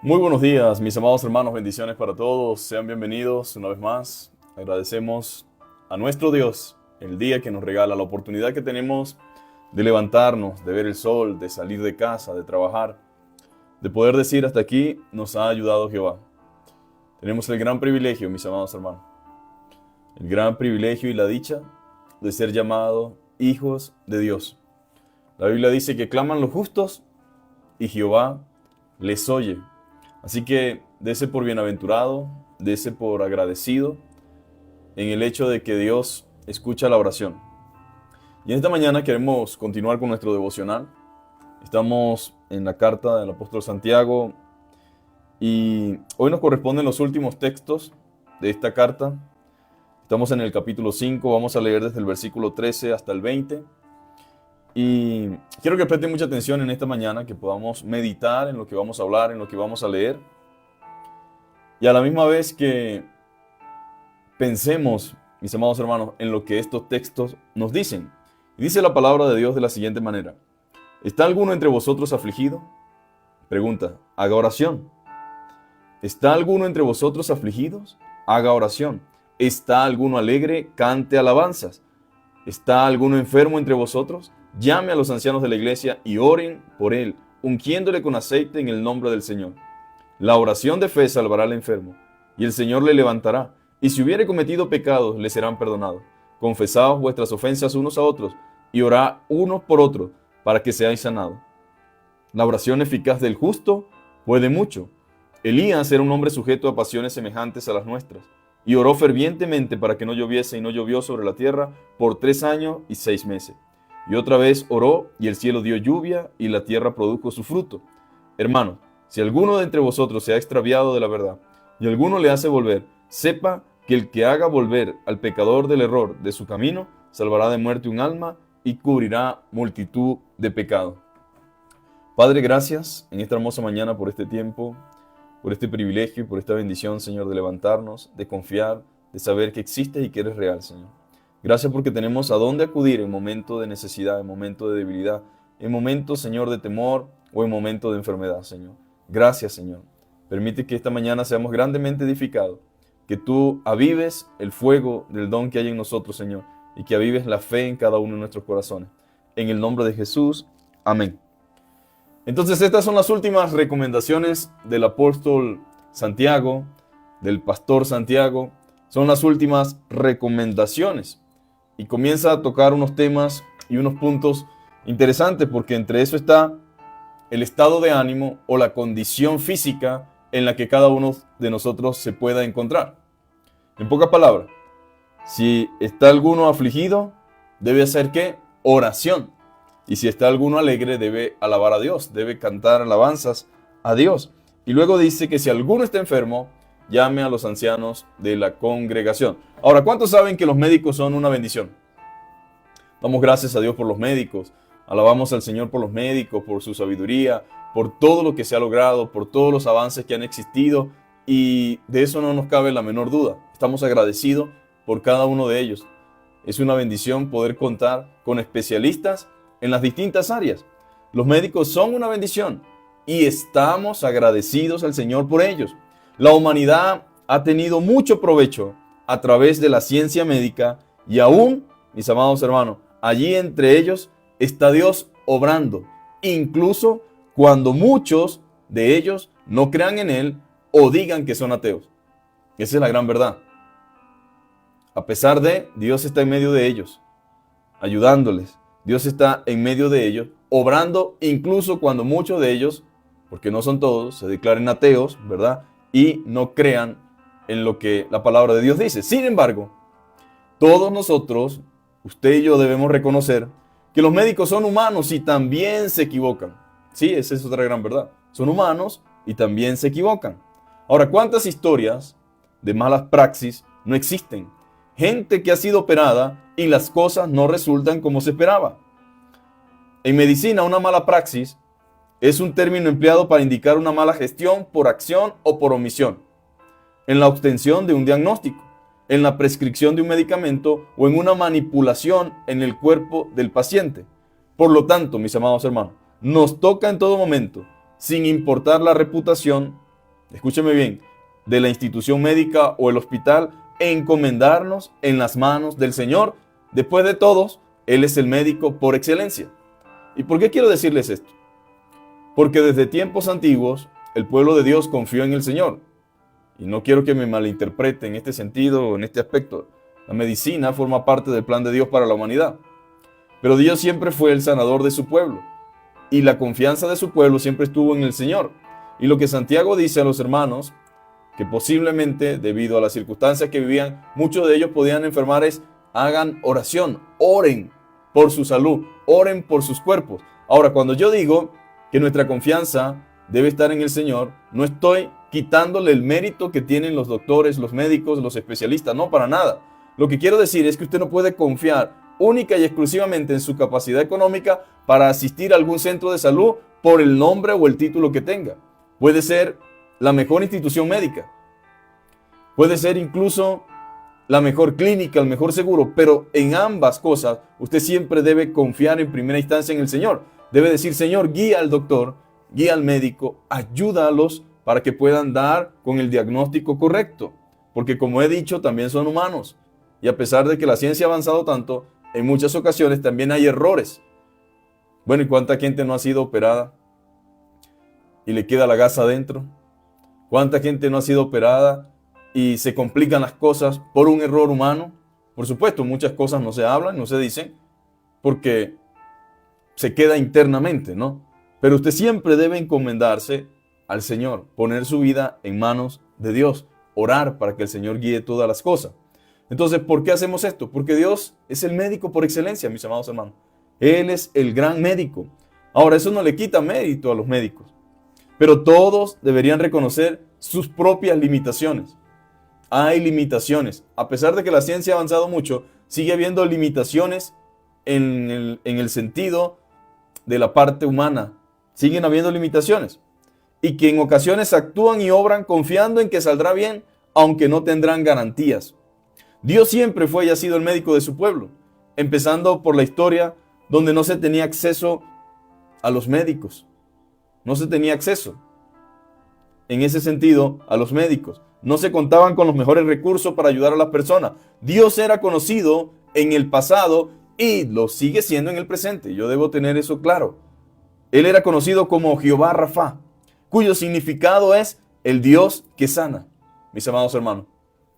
Muy buenos días, mis amados hermanos, bendiciones para todos. Sean bienvenidos una vez más. Agradecemos a nuestro Dios el día que nos regala, la oportunidad que tenemos de levantarnos, de ver el sol, de salir de casa, de trabajar, de poder decir hasta aquí nos ha ayudado Jehová. Tenemos el gran privilegio, mis amados hermanos, el gran privilegio y la dicha de ser llamados hijos de Dios. La Biblia dice que claman los justos y Jehová les oye. Así que dese por bienaventurado, dese por agradecido en el hecho de que Dios escucha la oración. Y en esta mañana queremos continuar con nuestro devocional. Estamos en la carta del apóstol Santiago y hoy nos corresponden los últimos textos de esta carta. Estamos en el capítulo 5, vamos a leer desde el versículo 13 hasta el 20. Y quiero que presten mucha atención en esta mañana, que podamos meditar en lo que vamos a hablar, en lo que vamos a leer. Y a la misma vez que pensemos, mis amados hermanos, en lo que estos textos nos dicen. Y dice la palabra de Dios de la siguiente manera. ¿Está alguno entre vosotros afligido? Pregunta, haga oración. ¿Está alguno entre vosotros afligidos? Haga oración. ¿Está alguno alegre? Cante alabanzas. ¿Está alguno enfermo entre vosotros? Llame a los ancianos de la iglesia y oren por él, ungiéndole con aceite en el nombre del Señor. La oración de fe salvará al enfermo, y el Señor le levantará. Y si hubiere cometido pecados, le serán perdonados. Confesaos vuestras ofensas unos a otros, y orad unos por otros, para que seáis sanados. La oración eficaz del justo puede mucho. Elías era un hombre sujeto a pasiones semejantes a las nuestras, y oró fervientemente para que no lloviese, y no llovió sobre la tierra por 3 años y 6 meses. Y otra vez oró, y el cielo dio lluvia, y la tierra produjo su fruto. Hermanos, si alguno de entre vosotros se ha extraviado de la verdad, y alguno le hace volver, sepa que el que haga volver al pecador del error de su camino, salvará de muerte un alma, y cubrirá multitud de pecados. Padre, gracias en esta hermosa mañana por este tiempo, por este privilegio y por esta bendición, Señor, de levantarnos, de confiar, de saber que existes y que eres real, Señor. Gracias porque tenemos a dónde acudir en momento de necesidad, en momento de debilidad, en momento, Señor, de temor o en momento de enfermedad, Señor. Gracias, Señor. Permite que esta mañana seamos grandemente edificados, que tú avives el fuego del don que hay en nosotros, Señor, y que avives la fe en cada uno de nuestros corazones. En el nombre de Jesús, amén. Entonces, estas son las últimas recomendaciones del apóstol Santiago, del pastor Santiago. Son las últimas recomendaciones. Y comienza a tocar unos temas y unos puntos interesantes, porque entre eso está el estado de ánimo o la condición física en la que cada uno de nosotros se pueda encontrar. En pocas palabras, si está alguno afligido, debe hacer ¿qué? Oración. Y si está alguno alegre, debe alabar a Dios, debe cantar alabanzas a Dios. Y luego dice que si alguno está enfermo, llame a los ancianos de la congregación. Ahora, ¿cuántos saben que los médicos son una bendición? Damos gracias a Dios por los médicos. Alabamos al Señor por los médicos, por su sabiduría, por todo lo que se ha logrado, por todos los avances que han existido. Y de eso no nos cabe la menor duda. Estamos agradecidos por cada uno de ellos. Es una bendición poder contar con especialistas en las distintas áreas. Los médicos son una bendición y estamos agradecidos al Señor por ellos. La humanidad ha tenido mucho provecho a través de la ciencia médica y aún, mis amados hermanos, allí entre ellos está Dios obrando, incluso cuando muchos de ellos no crean en Él o digan que son ateos. Esa es la gran verdad. A pesar de, Dios está en medio de ellos, ayudándoles. Dios está en medio de ellos, obrando incluso cuando muchos de ellos, porque no son todos, se declaren ateos, ¿verdad? Y no crean en lo que la palabra de Dios dice. Sin embargo, todos nosotros, usted y yo debemos reconocer que los médicos son humanos y también se equivocan. Sí, esa es otra gran verdad. Son humanos y también se equivocan. Ahora, ¿cuántas historias de malas praxis no existen? Gente que ha sido operada y las cosas no resultan como se esperaba. En medicina, una mala praxis es un término empleado para indicar una mala gestión por acción o por omisión, en la obtención de un diagnóstico, en la prescripción de un medicamento o en una manipulación en el cuerpo del paciente. Por lo tanto, mis amados hermanos, nos toca en todo momento, sin importar la reputación, escúcheme bien, de la institución médica o el hospital, encomendarnos en las manos del Señor. Después de todos, Él es el médico por excelencia. ¿Y por qué quiero decirles esto? Porque desde tiempos antiguos, el pueblo de Dios confió en el Señor. Y no quiero que me malinterpreten en este sentido o en este aspecto. La medicina forma parte del plan de Dios para la humanidad. Pero Dios siempre fue el sanador de su pueblo. Y la confianza de su pueblo siempre estuvo en el Señor. Y lo que Santiago dice a los hermanos, que posiblemente debido a las circunstancias que vivían, muchos de ellos podían enfermar, es: hagan oración, oren por su salud, oren por sus cuerpos. Ahora, cuando yo digo que nuestra confianza debe estar en el Señor, no estoy quitándole el mérito que tienen los doctores, los médicos, los especialistas, no, para nada. Lo que quiero decir es que usted no puede confiar única y exclusivamente en su capacidad económica para asistir a algún centro de salud por el nombre o el título que tenga. Puede ser la mejor institución médica, puede ser incluso la mejor clínica, el mejor seguro, pero en ambas cosas usted siempre debe confiar en primera instancia en el Señor. Debe decir: Señor, guía al doctor, guía al médico, ayúdalos para que puedan dar con el diagnóstico correcto. Porque, como he dicho, también son humanos. Y a pesar de que la ciencia ha avanzado tanto, en muchas ocasiones también hay errores. Bueno, ¿y cuánta gente no ha sido operada y le queda la gasa adentro? ¿Cuánta gente no ha sido operada y se complican las cosas por un error humano? Por supuesto, muchas cosas no se hablan, no se dicen, porque se queda internamente, ¿no? Pero usted siempre debe encomendarse al Señor, poner su vida en manos de Dios, orar para que el Señor guíe todas las cosas. Entonces, ¿por qué hacemos esto? Porque Dios es el médico por excelencia, mis amados hermanos. Él es el gran médico. Ahora, eso no le quita mérito a los médicos, pero todos deberían reconocer sus propias limitaciones. Hay limitaciones. A pesar de que la ciencia ha avanzado mucho, sigue habiendo limitaciones en el sentido de la parte humana. Siguen habiendo limitaciones. Y que en ocasiones actúan y obran confiando en que saldrá bien, aunque no tendrán garantías. Dios siempre fue y ha sido el médico de su pueblo, empezando por la historia donde no se tenía acceso a los médicos. No se tenía acceso, en ese sentido, a los médicos. No se contaban con los mejores recursos para ayudar a las personas. Dios era conocido en el pasado y lo sigue siendo en el presente. Yo debo tener eso claro. Él era conocido como Jehová Rafa, cuyo significado es el Dios que sana, mis amados hermanos.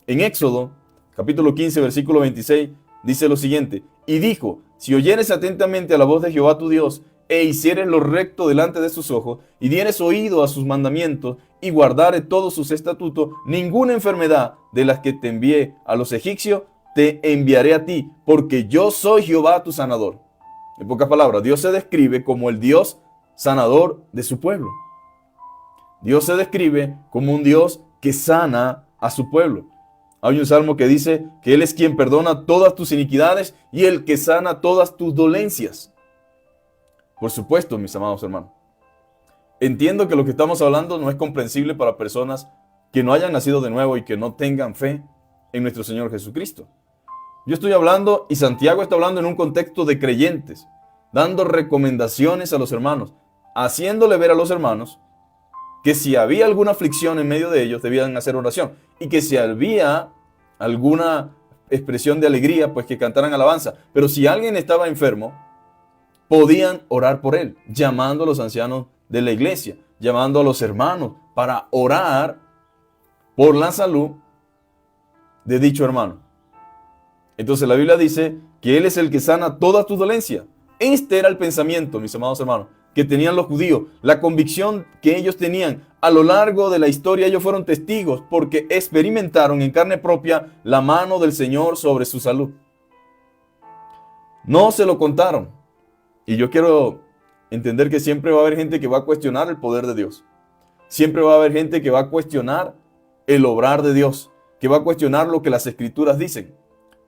En Éxodo, capítulo 15, versículo 26, dice lo siguiente: y dijo: si oyeres atentamente a la voz de Jehová tu Dios, e hicieres lo recto delante de sus ojos, y dieres oído a sus mandamientos, y guardares todos sus estatutos, ninguna enfermedad de las que te envié a los egipcios te enviaré a ti, porque yo soy Jehová tu sanador. En pocas palabras, Dios se describe como el Dios sanador de su pueblo. Dios se describe como un Dios que sana a su pueblo. Hay un salmo que dice que Él es quien perdona todas tus iniquidades y el que sana todas tus dolencias. Por supuesto, mis amados hermanos, entiendo que lo que estamos hablando no es comprensible para personas que no hayan nacido de nuevo y que no tengan fe en nuestro Señor Jesucristo. Yo estoy hablando, y Santiago está hablando en un contexto de creyentes, dando recomendaciones a los hermanos, haciéndole ver a los hermanos que si había alguna aflicción en medio de ellos, debían hacer oración. Y que si había alguna expresión de alegría, pues que cantaran alabanza. Pero si alguien estaba enfermo, podían orar por él, llamando a los ancianos de la iglesia, llamando a los hermanos para orar por la salud de dicho hermano. Entonces la Biblia dice que Él es el que sana todas tus dolencias. Este era el pensamiento, mis amados hermanos, que tenían los judíos, la convicción que ellos tenían. A lo largo de la historia ellos fueron testigos porque experimentaron en carne propia la mano del Señor sobre su salud. No se lo contaron. Y yo quiero entender que siempre va a haber gente que va a cuestionar el poder de Dios. Siempre va a haber gente que va a cuestionar el obrar de Dios, que va a cuestionar lo que las Escrituras dicen.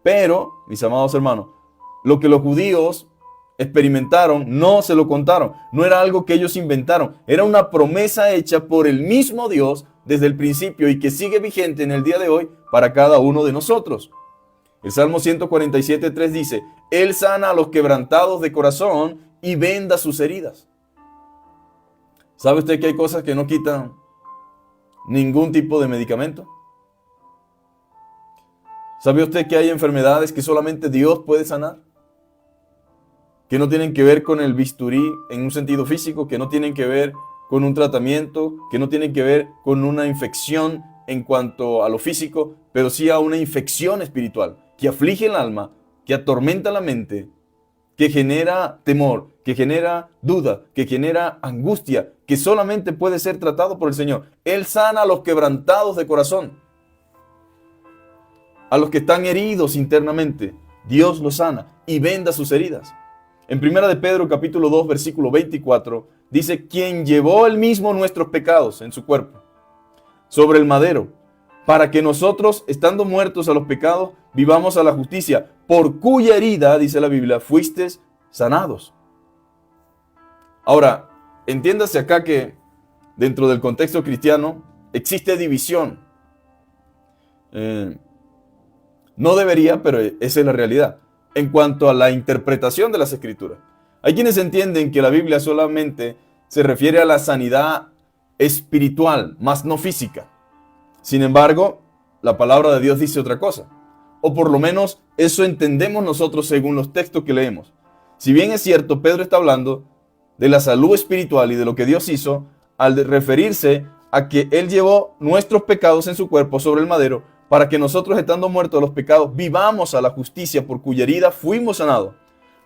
Pero, mis amados hermanos, lo que los judíos experimentaron, no se lo contaron. No era algo que ellos inventaron. Era una promesa hecha por el mismo Dios desde el principio y que sigue vigente en el día de hoy para cada uno de nosotros. El Salmo 147:3 dice: Él sana a los quebrantados de corazón y venda sus heridas. ¿Sabe usted que hay cosas que no quitan ningún tipo de medicamento. ¿Sabe usted que hay enfermedades que solamente Dios puede sanar? Que no tienen que ver con el bisturí en un sentido físico, que no tienen que ver con un tratamiento, que no tienen que ver con una infección en cuanto a lo físico, pero sí a una infección espiritual que aflige el alma, que atormenta la mente, que genera temor, que genera duda, que genera angustia, que solamente puede ser tratado por el Señor. Él sana a los quebrantados de corazón, a los que están heridos internamente. Dios los sana y venda sus heridas. En 1 de Pedro capítulo 2 versículo 24 dice: quien llevó él mismo nuestros pecados en su cuerpo sobre el madero, para que nosotros, estando muertos a los pecados, vivamos a la justicia, por cuya herida, dice la Biblia, fuisteis sanados. Ahora, entiéndase acá que dentro del contexto cristiano existe división. No debería, pero esa es la realidad en cuanto a la interpretación de las Escrituras. Hay quienes entienden que la Biblia solamente se refiere a la sanidad espiritual, más no física. Sin embargo, la palabra de Dios dice otra cosa. O por lo menos eso entendemos nosotros según los textos que leemos. Si bien es cierto, Pedro está hablando de la salud espiritual y de lo que Dios hizo al referirse a que Él llevó nuestros pecados en su cuerpo sobre el madero, para que nosotros, estando muertos a los pecados, vivamos a la justicia, por cuya herida fuimos sanados.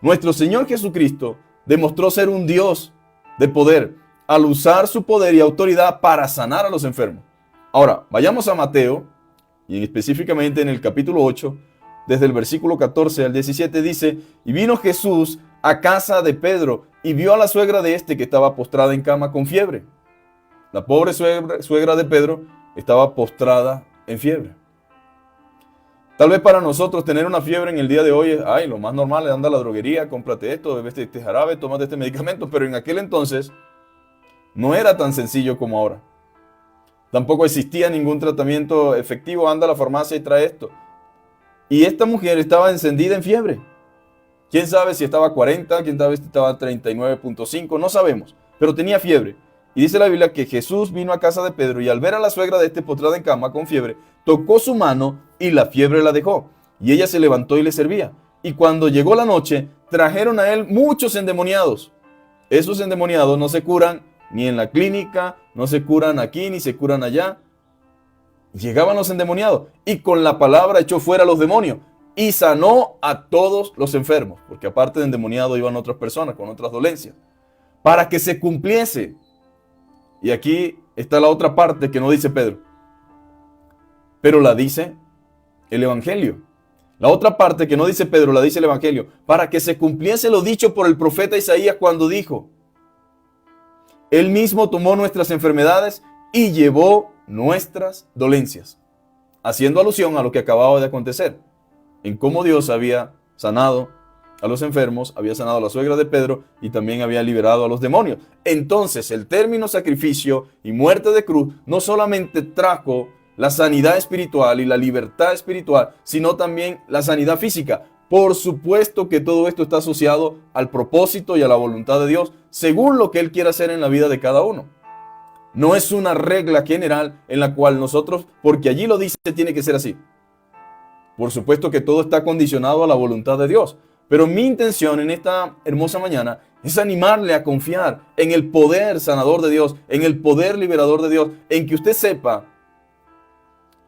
Nuestro Señor Jesucristo demostró ser un Dios de poder al usar su poder y autoridad para sanar a los enfermos. Ahora, vayamos a Mateo, y específicamente en el capítulo 8, desde el versículo 14 al 17, dice: y vino Jesús a casa de Pedro y vio a la suegra de este que estaba postrada en cama con fiebre. La pobre suegra de Pedro estaba postrada en fiebre. Tal vez para nosotros tener una fiebre en el día de hoy es, lo más normal es anda a la droguería, cómprate esto, bebes este jarabe, tómate este medicamento, pero en aquel entonces no era tan sencillo como ahora. Tampoco existía ningún tratamiento efectivo, anda a la farmacia y trae esto. Y esta mujer estaba encendida en fiebre. ¿Quién sabe si estaba a 40, quién sabe si estaba a 39.5, no sabemos, pero tenía fiebre. Y dice la Biblia que Jesús vino a casa de Pedro y al ver a la suegra de este postrada en cama con fiebre, tocó su mano y la fiebre la dejó. Y ella se levantó y le servía. Y cuando llegó la noche, trajeron a él muchos endemoniados. Esos endemoniados no se curan ni en la clínica, no se curan aquí, ni se curan allá. Llegaban los endemoniados y con la palabra echó fuera a los demonios y sanó a todos los enfermos. Porque aparte de endemoniados iban otras personas con otras dolencias. Para que se cumpliese. Y aquí está la otra parte que no dice Pedro, pero la dice el Evangelio. La otra parte que no dice Pedro la dice el Evangelio, para que se cumpliese lo dicho por el profeta Isaías cuando dijo: Él mismo tomó nuestras enfermedades y llevó nuestras dolencias. Haciendo alusión a lo que acababa de acontecer, en cómo Dios había sanado a los enfermos, había sanado a la suegra de Pedro y también había liberado a los demonios. Entonces el término sacrificio y muerte de cruz no solamente trajo la sanidad espiritual y la libertad espiritual, sino también la sanidad física. Por supuesto que todo esto está asociado al propósito y a la voluntad de Dios, según lo que Él quiere hacer en la vida de cada uno. No es una regla general en la cual nosotros, porque allí lo dice, tiene que ser así. Por supuesto que todo está condicionado a la voluntad de Dios. Pero mi intención en esta hermosa mañana es animarle a confiar en el poder sanador de Dios, en el poder liberador de Dios, en que usted sepa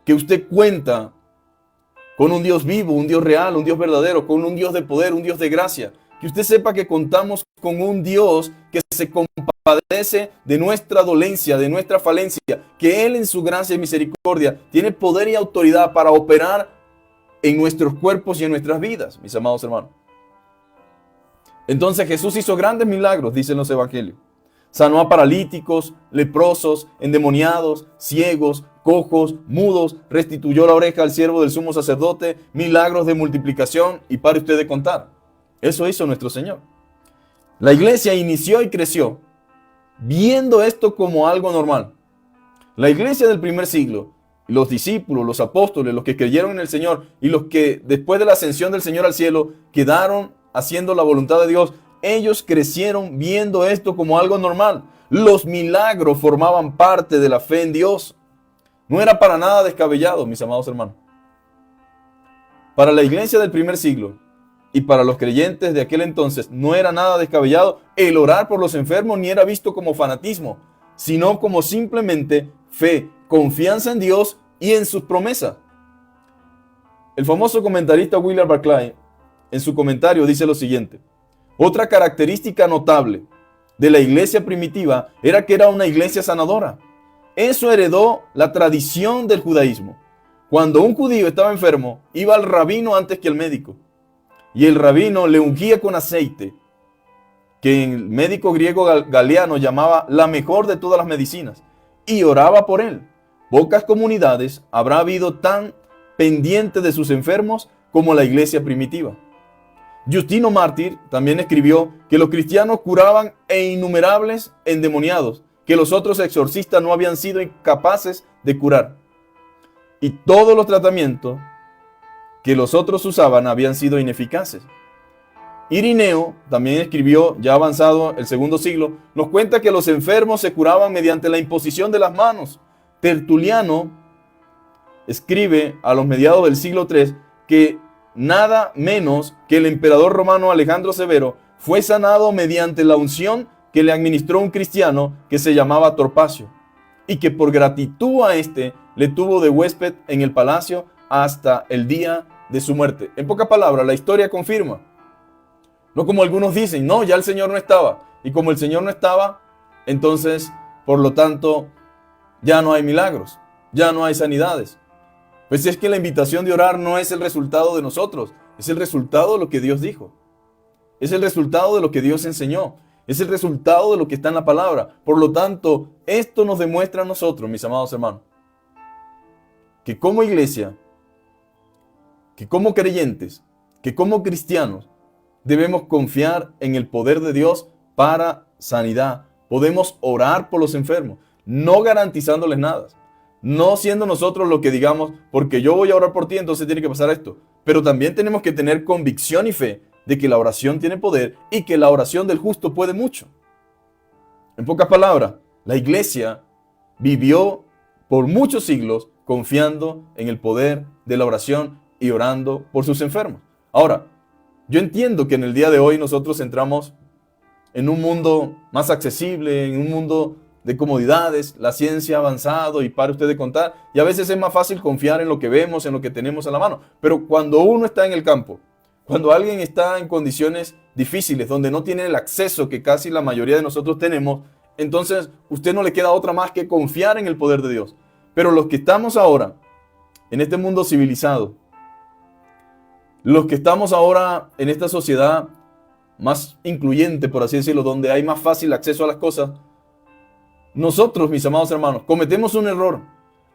que usted cuenta con un Dios vivo, un Dios real, un Dios verdadero, con un Dios de poder, un Dios de gracia. Que usted sepa que contamos con un Dios que se compadece de nuestra dolencia, de nuestra falencia, que Él en su gracia y misericordia tiene poder y autoridad para operar en nuestros cuerpos y en nuestras vidas, mis amados hermanos. Entonces Jesús hizo grandes milagros, dicen los evangelios. Sanó a paralíticos, leprosos, endemoniados, ciegos, cojos, mudos, restituyó la oreja al siervo del sumo sacerdote, milagros de multiplicación y pare usted de contar. Eso hizo nuestro Señor. La iglesia inició y creció viendo esto como algo normal. La iglesia del primer siglo, los discípulos, los apóstoles, los que creyeron en el Señor y los que después de la ascensión del Señor al cielo quedaron haciendo la voluntad de Dios, ellos crecieron viendo esto como algo normal. Los milagros formaban parte de la fe en Dios. No era para nada descabellado, mis amados hermanos. Para la iglesia del primer siglo y para los creyentes de aquel entonces no era nada descabellado el orar por los enfermos, ni era visto como fanatismo, sino como simplemente fe, confianza en Dios y en sus promesas. El famoso comentarista William Barclay, en su comentario, dice lo siguiente: otra característica notable de la iglesia primitiva era que era una iglesia sanadora. Eso heredó la tradición del judaísmo. Cuando un judío estaba enfermo, iba al rabino antes que al médico. Y el rabino le ungía con aceite, que el médico griego Galeano llamaba la mejor de todas las medicinas, y oraba por él. Pocas comunidades habrá habido tan pendientes de sus enfermos como la iglesia primitiva. Justino Mártir también escribió que los cristianos curaban innumerables endemoniados, que los otros exorcistas no habían sido incapaces de curar. Y todos los tratamientos que los otros usaban habían sido ineficaces. Irineo también escribió, ya avanzado el segundo siglo, nos cuenta que los enfermos se curaban mediante la imposición de las manos. Tertuliano escribe a los mediados del siglo III que nada menos que el emperador romano Alejandro Severo fue sanado mediante la unción que le administró un cristiano que se llamaba Torpacio, y que por gratitud a este le tuvo de huésped en el palacio hasta el día de su muerte. En pocas palabras, la historia confirma. No como algunos dicen, no, ya el Señor no estaba. Y como el Señor no estaba, entonces, por lo tanto, ya no hay milagros, ya no hay sanidades. Pues es que la invitación de orar no es el resultado de nosotros, es el resultado de lo que Dios dijo. Es el resultado de lo que Dios enseñó. Es el resultado de lo que está en la palabra. Por lo tanto, esto nos demuestra a nosotros, mis amados hermanos, que como iglesia, que como creyentes, que como cristianos, debemos confiar en el poder de Dios para sanidad. Podemos orar por los enfermos, no garantizándoles nada. No siendo nosotros lo que digamos, porque yo voy a orar por ti, entonces tiene que pasar esto. Pero también tenemos que tener convicción y fe de que la oración tiene poder y que la oración del justo puede mucho. En pocas palabras, la iglesia vivió por muchos siglos confiando en el poder de la oración y orando por sus enfermos. Ahora, yo entiendo que en el día de hoy nosotros entramos en un mundo más accesible, en un mundo de comodidades, la ciencia ha avanzado y para usted de contar, y a veces es más fácil confiar en lo que vemos, en lo que tenemos a la mano. Pero cuando uno está en el campo, cuando alguien está en condiciones difíciles, donde no tiene el acceso que casi la mayoría de nosotros tenemos, entonces usted no le queda otra más que confiar en el poder de Dios. Pero los que estamos ahora en este mundo civilizado, los que estamos ahora en esta sociedad más incluyente, por así decirlo, donde hay más fácil acceso a las cosas, nosotros, mis amados hermanos, cometemos un error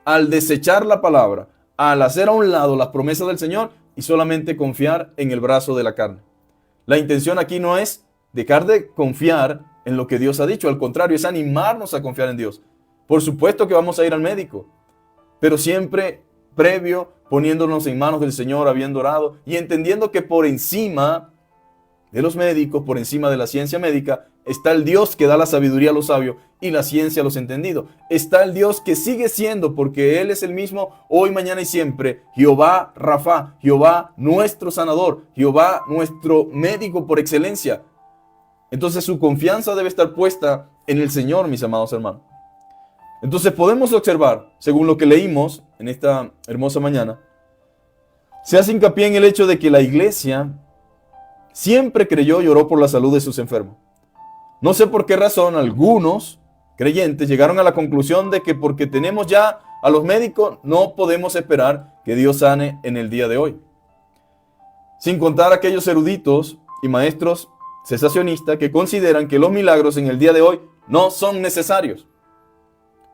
al desechar la palabra, al hacer a un lado las promesas del Señor y solamente confiar en el brazo de la carne. La intención aquí no es dejar de confiar en lo que Dios ha dicho, al contrario, es animarnos a confiar en Dios. Por supuesto que vamos a ir al médico, pero siempre previo, poniéndonos en manos del Señor, habiendo orado y entendiendo que por encima de los médicos, por encima de la ciencia médica, está el Dios que da la sabiduría a los sabios y la ciencia a los entendidos. Está el Dios que sigue siendo, porque Él es el mismo hoy, mañana y siempre, Jehová Rafa, Jehová nuestro sanador, Jehová nuestro médico por excelencia. Entonces su confianza debe estar puesta en el Señor, mis amados hermanos. Entonces podemos observar, según lo que leímos en esta hermosa mañana, se hace hincapié en el hecho de que la iglesia siempre creyó y oró por la salud de sus enfermos. No sé por qué razón algunos creyentes llegaron a la conclusión de que porque tenemos ya a los médicos no podemos esperar que Dios sane en el día de hoy. Sin contar aquellos eruditos y maestros cesacionistas que consideran que los milagros en el día de hoy no son necesarios.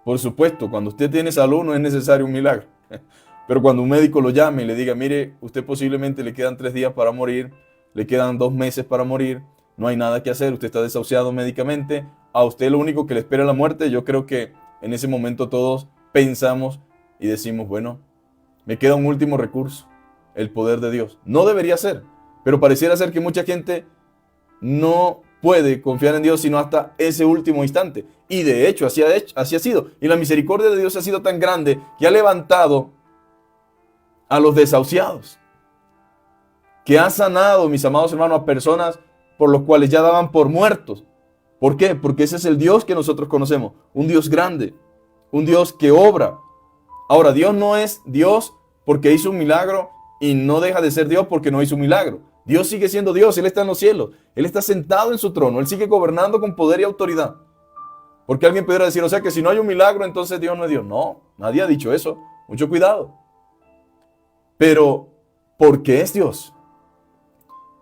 Por supuesto, cuando usted tiene salud no es necesario un milagro. Pero cuando un médico lo llame y le diga, mire, usted posiblemente le quedan 3 días para morir, le quedan 2 meses para morir, no hay nada que hacer, usted está desahuciado médicamente, a usted lo único que le espera es la muerte, yo creo que en ese momento todos pensamos y decimos, bueno, me queda un último recurso, el poder de Dios. No debería ser, pero pareciera ser que mucha gente no puede confiar en Dios sino hasta ese último instante. Y de hecho, así ha sido. Y la misericordia de Dios ha sido tan grande que ha levantado a los desahuciados, que ha sanado, mis amados hermanos, a personas por los cuales ya daban por muertos. ¿Por qué? Porque ese es el Dios que nosotros conocemos, un Dios grande, un Dios que obra. Ahora, Dios no es Dios porque hizo un milagro y no deja de ser Dios porque no hizo un milagro. Dios sigue siendo Dios, Él está en los cielos, Él está sentado en su trono, Él sigue gobernando con poder y autoridad. Porque alguien pudiera decir, o sea que si no hay un milagro, entonces Dios no es Dios. No, nadie ha dicho eso, mucho cuidado. Pero, porque es Dios,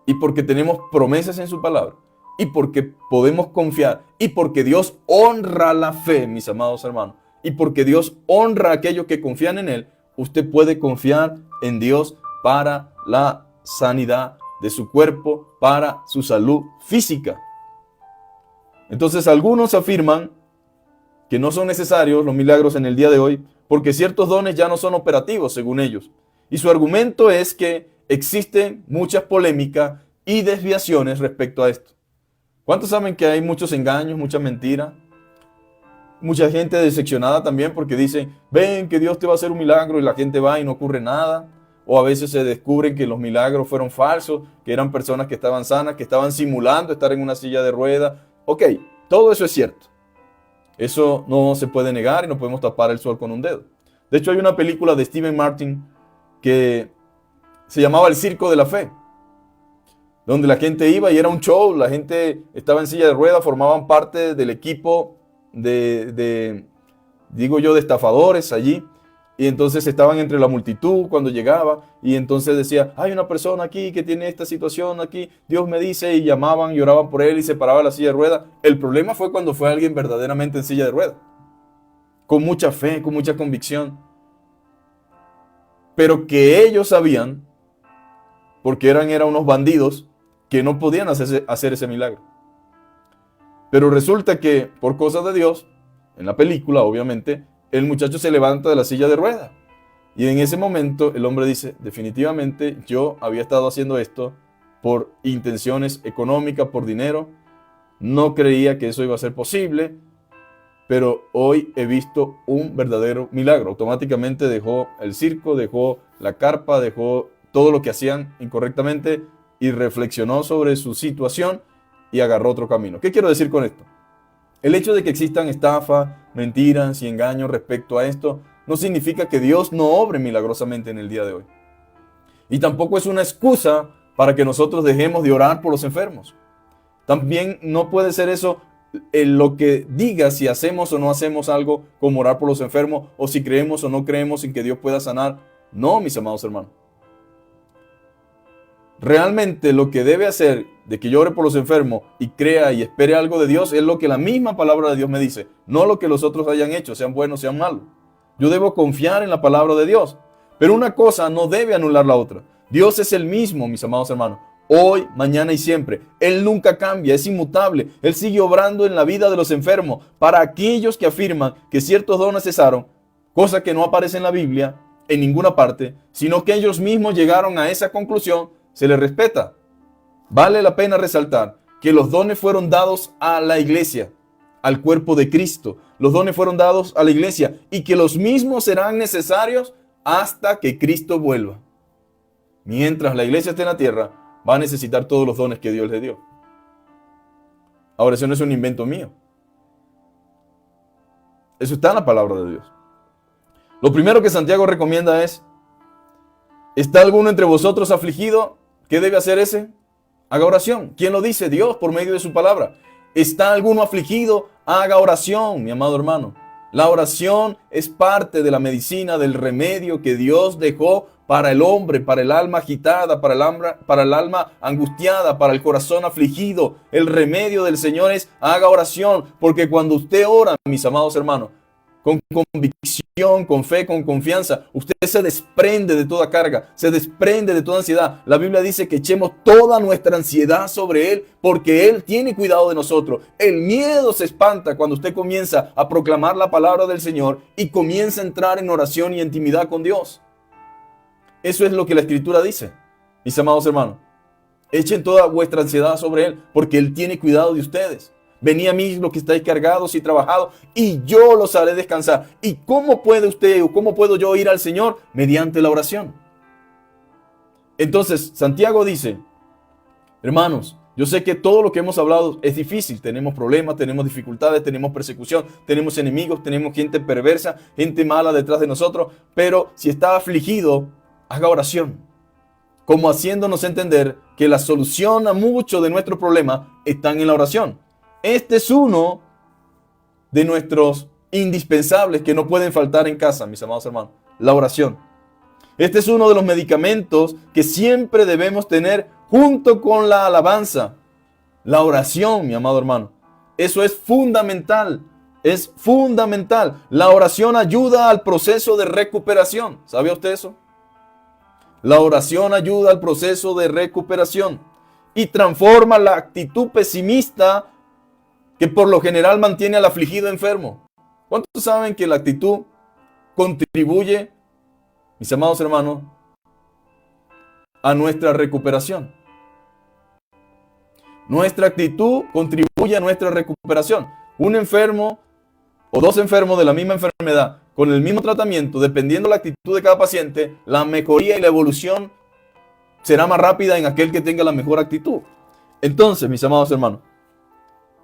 y porque tenemos promesas en su palabra, y porque podemos confiar, y porque Dios honra la fe, mis amados hermanos, y porque Dios honra a aquellos que confían en Él, usted puede confiar en Dios para la sanidad de su cuerpo, para su salud física. Entonces algunos afirman que no son necesarios los milagros en el día de hoy porque ciertos dones ya no son operativos según ellos. Y su argumento es que existen muchas polémicas y desviaciones respecto a esto. ¿Cuántos saben que hay muchos engaños, mucha mentira? Mucha gente decepcionada también porque dicen, ven que Dios te va a hacer un milagro y la gente va y no ocurre nada. O a veces se descubren que los milagros fueron falsos, que eran personas que estaban sanas, que estaban simulando estar en una silla de ruedas. Ok, todo eso es cierto. Eso no se puede negar y no podemos tapar el sol con un dedo. De hecho, hay una película de Stephen Martin que se llamaba El Circo de la Fe, donde la gente iba y era un show, la gente estaba en silla de ruedas, formaban parte del equipo de estafadores allí. Y entonces estaban entre la multitud cuando llegaba y entonces decía, hay una persona aquí que tiene esta situación aquí, Dios me dice, y llamaban y oraban por él y se paraba la silla de ruedas. El problema fue cuando fue alguien verdaderamente en silla de ruedas, con mucha fe, con mucha convicción, pero que ellos sabían, porque eran unos bandidos, que no podían hacer ese milagro. Pero resulta que por cosas de Dios, en la película obviamente, el muchacho se levanta de la silla de ruedas. Y en ese momento el hombre dice, definitivamente yo había estado haciendo esto por intenciones económicas, por dinero. No creía que eso iba a ser posible, pero hoy he visto un verdadero milagro. Automáticamente dejó el circo, dejó la carpa, dejó todo lo que hacían incorrectamente y reflexionó sobre su situación y agarró otro camino. ¿Qué quiero decir con esto? El hecho de que existan estafas, mentiras y engaños respecto a esto no significa que Dios no obre milagrosamente en el día de hoy. Y tampoco es una excusa para que nosotros dejemos de orar por los enfermos. También no puede ser eso en lo que diga si hacemos o no hacemos algo como orar por los enfermos o si creemos o no creemos en que Dios pueda sanar. No, mis amados hermanos. Realmente lo que debe hacer de que yo ore por los enfermos y crea y espere algo de Dios es lo que la misma palabra de Dios me dice, no lo que los otros hayan hecho, sean buenos, sean malos. Yo debo confiar en la palabra de Dios, pero una cosa no debe anular la otra. Dios es el mismo, mis amados hermanos, hoy, mañana y siempre. Él nunca cambia, es inmutable. Él sigue obrando en la vida de los enfermos. Para aquellos que afirman que ciertos dones cesaron, cosa que no aparece en la Biblia, en ninguna parte, sino que ellos mismos llegaron a esa conclusión, se les respeta. Vale la pena resaltar que los dones fueron dados a la iglesia, al cuerpo de Cristo. Los dones fueron dados a la iglesia y que los mismos serán necesarios hasta que Cristo vuelva. Mientras la iglesia esté en la tierra, va a necesitar todos los dones que Dios le dio. Ahora, eso no es un invento mío. Eso está en la palabra de Dios. Lo primero que Santiago recomienda es, ¿está alguno entre vosotros afligido? ¿Qué debe hacer ese? Haga oración. ¿Quién lo dice? Dios, por medio de su palabra. ¿Está alguno afligido? Haga oración, mi amado hermano. La oración es parte de la medicina, del remedio que Dios dejó para el hombre, para el alma agitada, para el alma angustiada, para el corazón afligido. El remedio del Señor es haga oración, porque cuando usted ora, mis amados hermanos, con convicción, con fe, con confianza, usted se desprende de toda carga, se desprende de toda ansiedad. La Biblia dice que echemos toda nuestra ansiedad sobre Él, porque Él tiene cuidado de nosotros. El miedo se espanta cuando usted comienza a proclamar la palabra del Señor y comienza a entrar en oración y intimidad con Dios. Eso es lo que la Escritura dice, mis amados hermanos. Echen toda vuestra ansiedad sobre Él, porque Él tiene cuidado de ustedes. Venid a mí los que estáis cargados y trabajados, y yo los haré descansar. ¿Y cómo puede usted o cómo puedo yo ir al Señor? Mediante la oración. Entonces, Santiago dice, hermanos, yo sé que todo lo que hemos hablado es difícil. Tenemos problemas, tenemos dificultades, tenemos persecución, tenemos enemigos, tenemos gente perversa, gente mala detrás de nosotros. Pero si está afligido, haga oración, como haciéndonos entender que la solución a muchos de nuestros problemas están en la oración. Este es uno de nuestros indispensables que no pueden faltar en casa, mis amados hermanos, la oración. Este es uno de los medicamentos que siempre debemos tener junto con la alabanza, la oración, mi amado hermano. Eso es fundamental, es fundamental. La oración ayuda al proceso de recuperación. ¿Sabía usted eso? La oración ayuda al proceso de recuperación y transforma la actitud pesimista que por lo general mantiene al afligido enfermo. ¿Cuántos saben que la actitud contribuye, mis amados hermanos, a nuestra recuperación? Nuestra actitud contribuye a nuestra recuperación. Un enfermo o dos enfermos de la misma enfermedad, con el mismo tratamiento, dependiendo de la actitud de cada paciente, la mejoría y la evolución será más rápida en aquel que tenga la mejor actitud. Entonces, mis amados hermanos,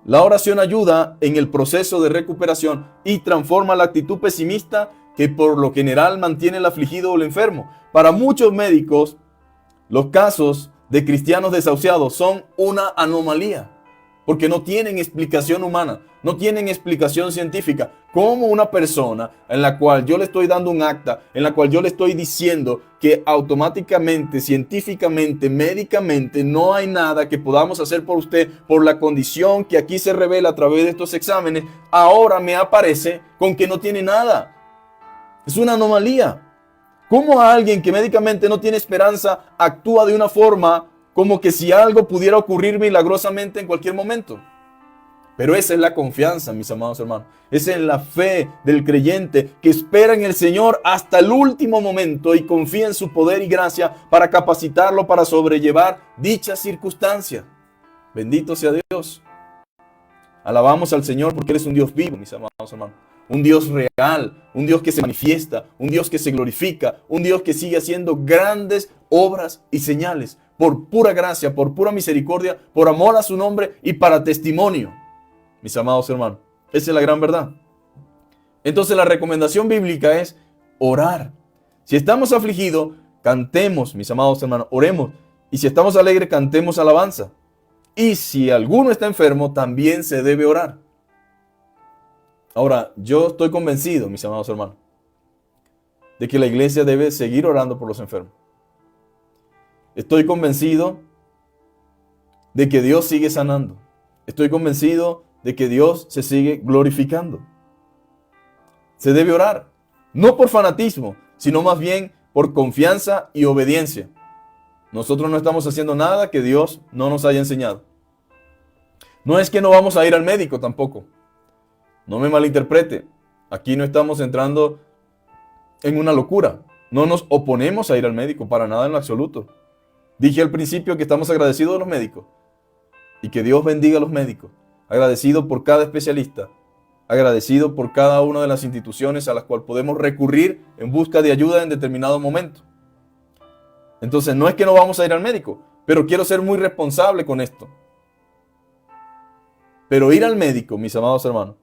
la oración ayuda en el proceso de recuperación y transforma la actitud pesimista que por lo general mantiene el afligido o el enfermo. Para muchos médicos, los casos de cristianos desahuciados son una anomalía, porque no tienen explicación humana, no tienen explicación científica. ¿Cómo una persona en la cual yo le estoy dando un acta, en la cual yo le estoy diciendo que automáticamente, científicamente, médicamente, no hay nada que podamos hacer por usted por la condición que aquí se revela a través de estos exámenes, ahora me aparece con que no tiene nada? Es una anomalía. ¿Cómo alguien que médicamente no tiene esperanza actúa de una forma como que si algo pudiera ocurrir milagrosamente en cualquier momento? Pero esa es la confianza, mis amados hermanos. Esa es la fe del creyente que espera en el Señor hasta el último momento y confía en su poder y gracia para capacitarlo para sobrellevar dichas circunstancias. Bendito sea Dios. Alabamos al Señor porque Él es un Dios vivo, mis amados hermanos. Un Dios real, un Dios que se manifiesta, un Dios que se glorifica, un Dios que sigue haciendo grandes obras y señales por pura gracia, por pura misericordia, por amor a su nombre y para testimonio. Mis amados hermanos, esa es la gran verdad. Entonces la recomendación bíblica es orar. Si estamos afligidos, cantemos, mis amados hermanos, oremos. Y si estamos alegres, cantemos alabanza. Y si alguno está enfermo, también se debe orar. Ahora, yo estoy convencido, mis amados hermanos, de que la iglesia debe seguir orando por los enfermos. Estoy convencido de que Dios sigue sanando. Estoy convencido de que Dios se sigue glorificando. Se debe orar, no por fanatismo, sino más bien por confianza y obediencia. Nosotros no estamos haciendo nada que Dios no nos haya enseñado. No es que no vamos a ir al médico tampoco. No me malinterprete. Aquí no estamos entrando en una locura. No nos oponemos a ir al médico para nada en lo absoluto. Dije al principio que estamos agradecidos de los médicos y que Dios bendiga a los médicos. Agradecido por cada especialista. Agradecido por cada una de las instituciones a las cuales podemos recurrir en busca de ayuda en determinado momento. Entonces no es que no vamos a ir al médico, pero quiero ser muy responsable con esto. Pero ir al médico, mis amados hermanos,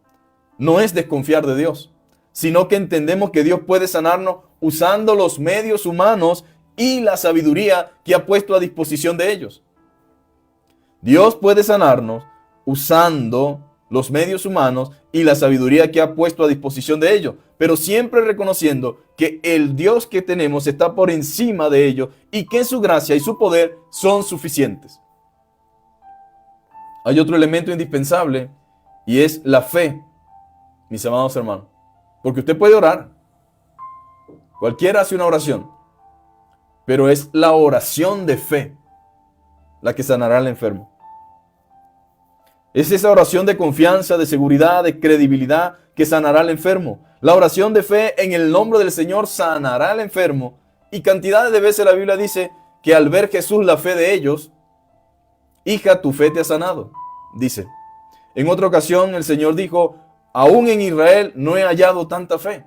no es desconfiar de Dios, sino que entendemos que Dios puede sanarnos usando los medios humanos y la sabiduría que ha puesto a disposición de ellos. Dios puede sanarnos usando los medios humanos y la sabiduría que ha puesto a disposición de ellos, pero siempre reconociendo que el Dios que tenemos está por encima de ellos y que su gracia y su poder son suficientes. Hay otro elemento indispensable y es la fe, mis amados hermanos, porque usted puede orar, cualquiera hace una oración, pero es la oración de fe la que sanará al enfermo. Es esa oración de confianza, de seguridad, de credibilidad que sanará al enfermo. La oración de fe en el nombre del Señor sanará al enfermo. Y cantidades de veces la Biblia dice que al ver Jesús la fe de ellos, hija, tu fe te ha sanado, dice. En otra ocasión el Señor dijo, aún en Israel no he hallado tanta fe.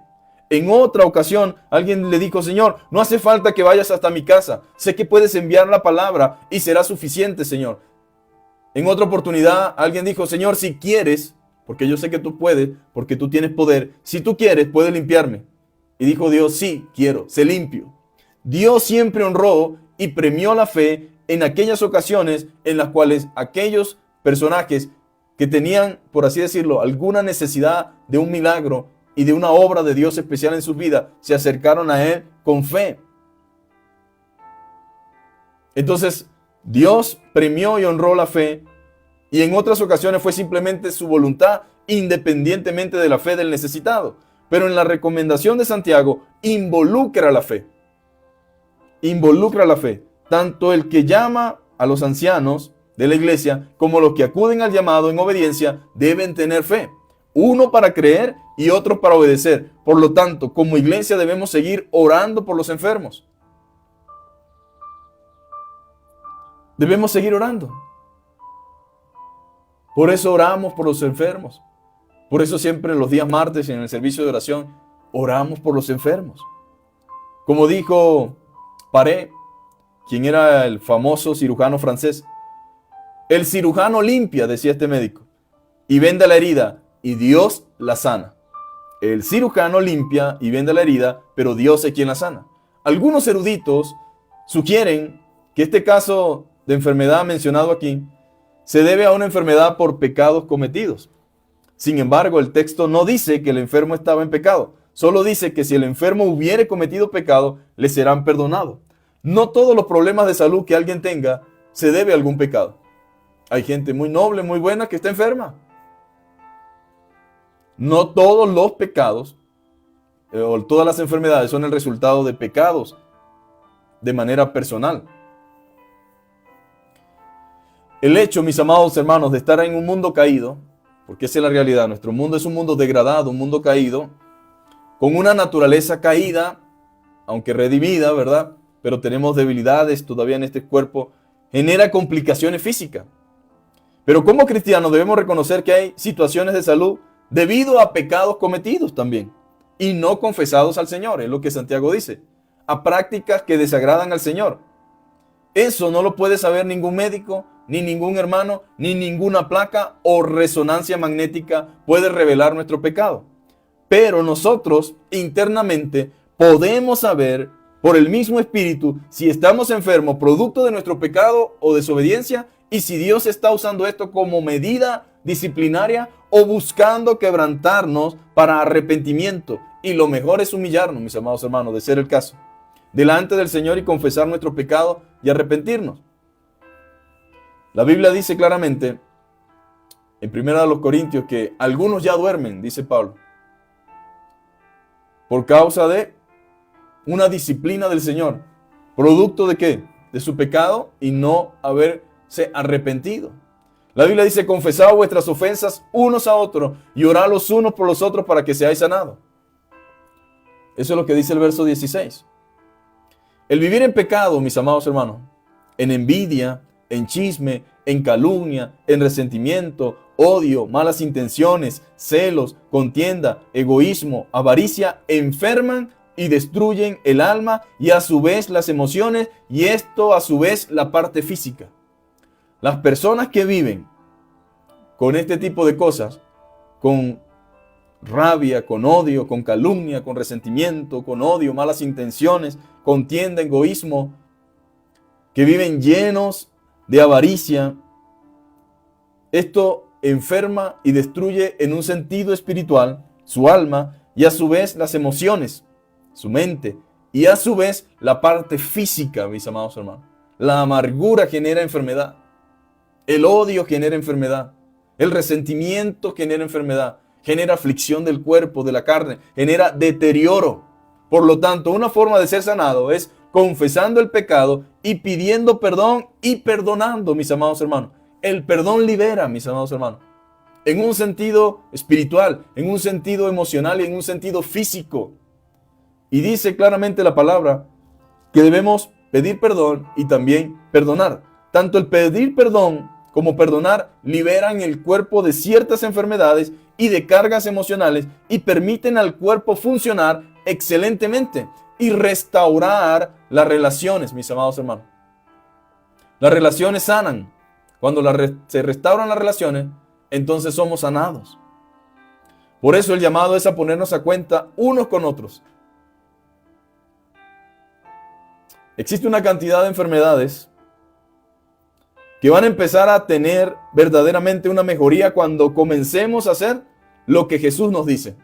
En otra ocasión alguien le dijo, Señor, no hace falta que vayas hasta mi casa. Sé que puedes enviar la palabra y será suficiente, Señor. En otra oportunidad alguien dijo, Señor, si quieres, porque yo sé que tú puedes, porque tú tienes poder, si tú quieres, puedes limpiarme. Y dijo Dios, sí, quiero, sé limpio. Dios siempre honró y premió la fe en aquellas ocasiones en las cuales aquellos personajes que tenían, por así decirlo, alguna necesidad de un milagro y de una obra de Dios especial en sus vidas, se acercaron a Él con fe. Entonces, Dios premió y honró la fe, y en otras ocasiones fue simplemente su voluntad, independientemente de la fe del necesitado. Pero en la recomendación de Santiago, involucra la fe. Involucra la fe. Tanto el que llama a los ancianos de la iglesia, como los que acuden al llamado en obediencia, deben tener fe. Uno para creer y otro para obedecer. Por lo tanto, como iglesia debemos seguir orando por los enfermos. Debemos seguir orando. Por eso oramos por los enfermos. Por eso siempre en los días martes en el servicio de oración oramos por los enfermos. Como dijo Paré, quien era el famoso cirujano francés, el cirujano limpia, decía este médico, y venda la herida, y Dios la sana. El cirujano limpia y venda la herida, pero Dios es quien la sana. Algunos eruditos sugieren que este caso de enfermedad mencionado aquí se debe a una enfermedad por pecados cometidos. Sin embargo, el texto no dice que el enfermo estaba en pecado. Solo dice que si el enfermo hubiere cometido pecado, le serán perdonados. No todos los problemas de salud que alguien tenga se debe a algún pecado. Hay gente muy noble, muy buena que está enferma. No todos los pecados o todas las enfermedades son el resultado de pecados de manera personal. El hecho, mis amados hermanos, de estar en un mundo caído, porque esa es la realidad, nuestro mundo es un mundo degradado, un mundo caído, con una naturaleza caída, aunque redimida, ¿verdad? Pero tenemos debilidades todavía en este cuerpo, genera complicaciones físicas. Pero como cristianos debemos reconocer que hay situaciones de salud debido a pecados cometidos también y no confesados al Señor, es lo que Santiago dice, a prácticas que desagradan al Señor. Eso no lo puede saber ningún médico, ni ningún hermano, ni ninguna placa o resonancia magnética puede revelar nuestro pecado. Pero nosotros internamente podemos saber por el mismo Espíritu si estamos enfermos producto de nuestro pecado o desobediencia y si Dios está usando esto como medida disciplinaria o buscando quebrantarnos para arrepentimiento. Y lo mejor es humillarnos, mis amados hermanos, de ser el caso, delante del Señor y confesar nuestro pecado y arrepentirnos. La Biblia dice claramente en 1 Corintios que algunos ya duermen, dice Pablo, por causa de una disciplina del Señor. ¿Producto de qué? De su pecado y no haberse arrepentido. La Biblia dice, confesad vuestras ofensas unos a otros y orad los unos por los otros para que seáis sanados. Eso es lo que dice el verso 16. El vivir en pecado, mis amados hermanos, en envidia, en chisme, en calumnia, en resentimiento, odio, malas intenciones, celos, contienda, egoísmo, avaricia, enferman y destruyen el alma y a su vez las emociones y esto a su vez la parte física. Las personas que viven con este tipo de cosas, con rabia, con odio, con calumnia, con resentimiento, con odio, malas intenciones, contienda, egoísmo, que viven llenos de avaricia, esto enferma y destruye en un sentido espiritual su alma y a su vez las emociones, su mente y a su vez la parte física, mis amados hermanos. La amargura genera enfermedad, el odio genera enfermedad, el resentimiento genera enfermedad, genera aflicción del cuerpo, de la carne, genera deterioro. Por lo tanto, una forma de ser sanado es confesando el pecado y pidiendo perdón y perdonando, mis amados hermanos. El perdón libera, mis amados hermanos, en un sentido espiritual, en un sentido emocional y en un sentido físico. Y dice claramente la palabra que debemos pedir perdón y también perdonar. tanto el pedir perdón como perdonar liberan el cuerpo de ciertas enfermedades y de cargas emocionales y permiten al cuerpo funcionar excelentemente y restaurar las relaciones, mis amados hermanos. Las relaciones sanan. Cuando se restauran las relaciones, entonces somos sanados. Por eso el llamado es a ponernos a cuenta unos con otros. Existe una cantidad de enfermedades que van a empezar a tener verdaderamente una mejoría cuando comencemos a hacer lo que Jesús nos dice.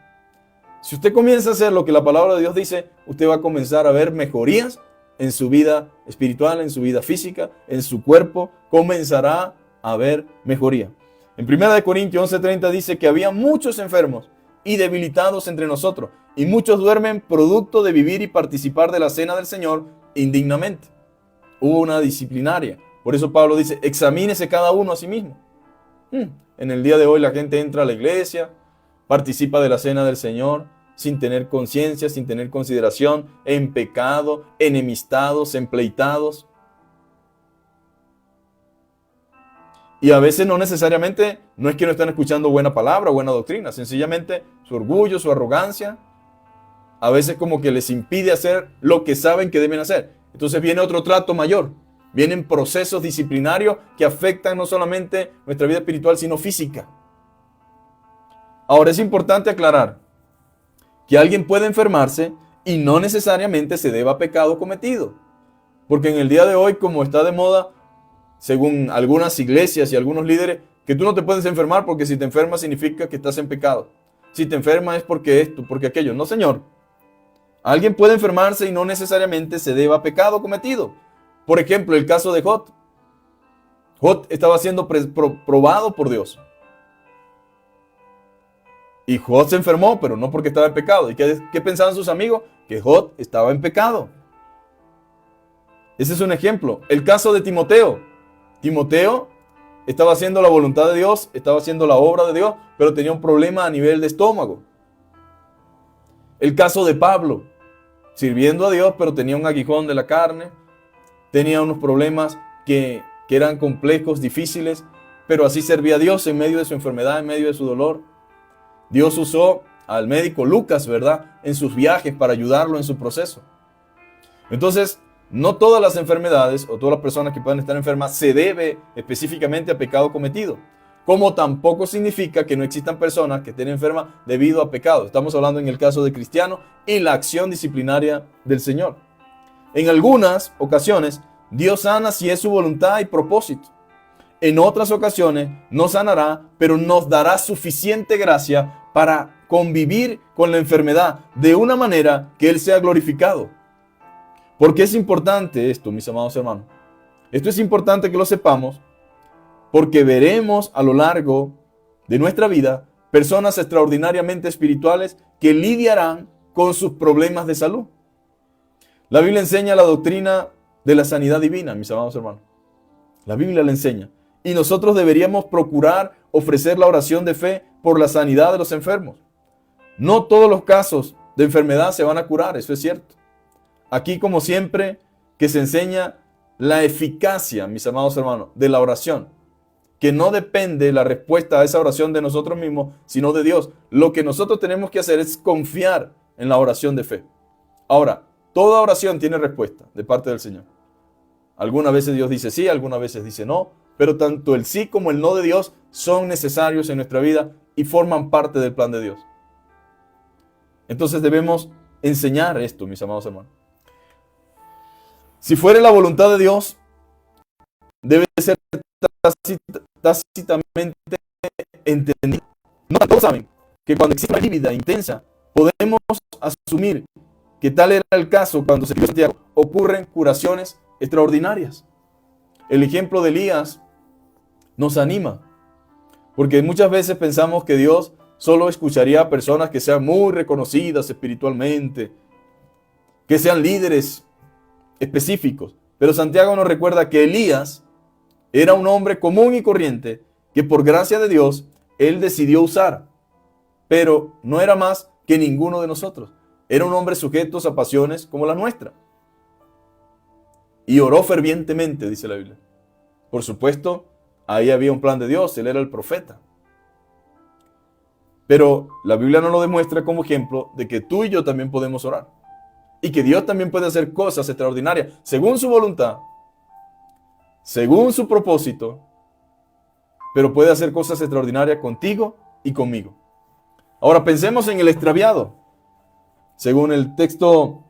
Si usted comienza a hacer lo que la palabra de Dios dice, usted va a comenzar a ver mejorías en su vida espiritual, en su vida física, en su cuerpo. Comenzará a haber mejoría. En 1 Corintios 11:30 dice que había muchos enfermos y debilitados entre nosotros, y muchos duermen producto de vivir y participar de la cena del Señor indignamente. Hubo una disciplinaria. Por eso Pablo dice, examínese cada uno a sí mismo. En el día de hoy la gente entra a la iglesia, participa de la cena del Señor, sin tener conciencia, sin tener consideración, en pecado, enemistados, empleitados. Y a veces no necesariamente, no es que no están escuchando buena palabra, buena doctrina, sencillamente su orgullo, su arrogancia, a veces como que les impide hacer lo que saben que deben hacer. Entonces viene otro trato mayor. Vienen procesos disciplinarios que afectan no solamente nuestra vida espiritual, sino física. Ahora es importante aclarar que alguien puede enfermarse y no necesariamente se deba a pecado cometido. Porque en el día de hoy, como está de moda, según algunas iglesias y algunos líderes, que tú no te puedes enfermar porque si te enfermas significa que estás en pecado. Si te enfermas es porque esto, porque aquello. No, señor. Alguien puede enfermarse y no necesariamente se deba a pecado cometido. Por ejemplo, el caso de Job. Job estaba siendo probado por Dios. Y Job se enfermó, pero no porque estaba en pecado. ¿Y qué pensaban sus amigos? Que Job estaba en pecado. Ese es un ejemplo. El caso de Timoteo. Timoteo estaba haciendo la voluntad de Dios, estaba haciendo la obra de Dios, pero tenía un problema a nivel de estómago. El caso de Pablo, sirviendo a Dios, pero tenía un aguijón de la carne, tenía unos problemas que eran complejos, difíciles, pero así servía a Dios en medio de su enfermedad, en medio de su dolor. Dios usó al médico Lucas, ¿verdad?, en sus viajes para ayudarlo en su proceso. Entonces, no todas las enfermedades o todas las personas que puedan estar enfermas se debe específicamente a pecado cometido. Como tampoco significa que no existan personas que estén enfermas debido a pecado. Estamos hablando en el caso de cristianos y la acción disciplinaria del Señor. En algunas ocasiones, Dios sana si es su voluntad y propósito. En otras ocasiones, no sanará, pero nos dará suficiente gracia para convivir con la enfermedad de una manera que Él sea glorificado. ¿Por qué es importante esto, mis amados hermanos? Esto es importante que lo sepamos porque veremos a lo largo de nuestra vida personas extraordinariamente espirituales que lidiarán con sus problemas de salud. La Biblia enseña la doctrina de la sanidad divina, mis amados hermanos. La Biblia la enseña. Y nosotros deberíamos procurar ofrecer la oración de fe por la sanidad de los enfermos. No todos los casos de enfermedad se van a curar, eso es cierto. Aquí, como siempre, que se enseña la eficacia, mis amados hermanos, de la oración. Que no depende la respuesta a esa oración de nosotros mismos, sino de Dios. Lo que nosotros tenemos que hacer es confiar en la oración de fe. Ahora, toda oración tiene respuesta de parte del Señor. Algunas veces Dios dice sí, algunas veces dice no, pero tanto el sí como el no de Dios son necesarios en nuestra vida y forman parte del plan de Dios. Entonces debemos enseñar esto, mis amados hermanos. Si fuere la voluntad de Dios, debe ser tácitamente entendido. No todos saben que cuando existe una vívida intensa, podemos asumir que tal era el caso cuando se escribió Santiago. Ocurren curaciones extraordinarias. El ejemplo de Elías nos anima, porque muchas veces pensamos que Dios solo escucharía a personas que sean muy reconocidas espiritualmente, que sean líderes específicos. Pero Santiago nos recuerda que Elías era un hombre común y corriente que por gracia de Dios él decidió usar, pero no era más que ninguno de nosotros. Era un hombre sujeto a pasiones como la nuestra. Y oró fervientemente, dice la Biblia. Por supuesto, ahí había un plan de Dios, él era el profeta. Pero la Biblia nos lo demuestra como ejemplo de que tú y yo también podemos orar. Y que Dios también puede hacer cosas extraordinarias, según su voluntad, según su propósito, pero puede hacer cosas extraordinarias contigo y conmigo. Ahora pensemos en el extraviado, según el texto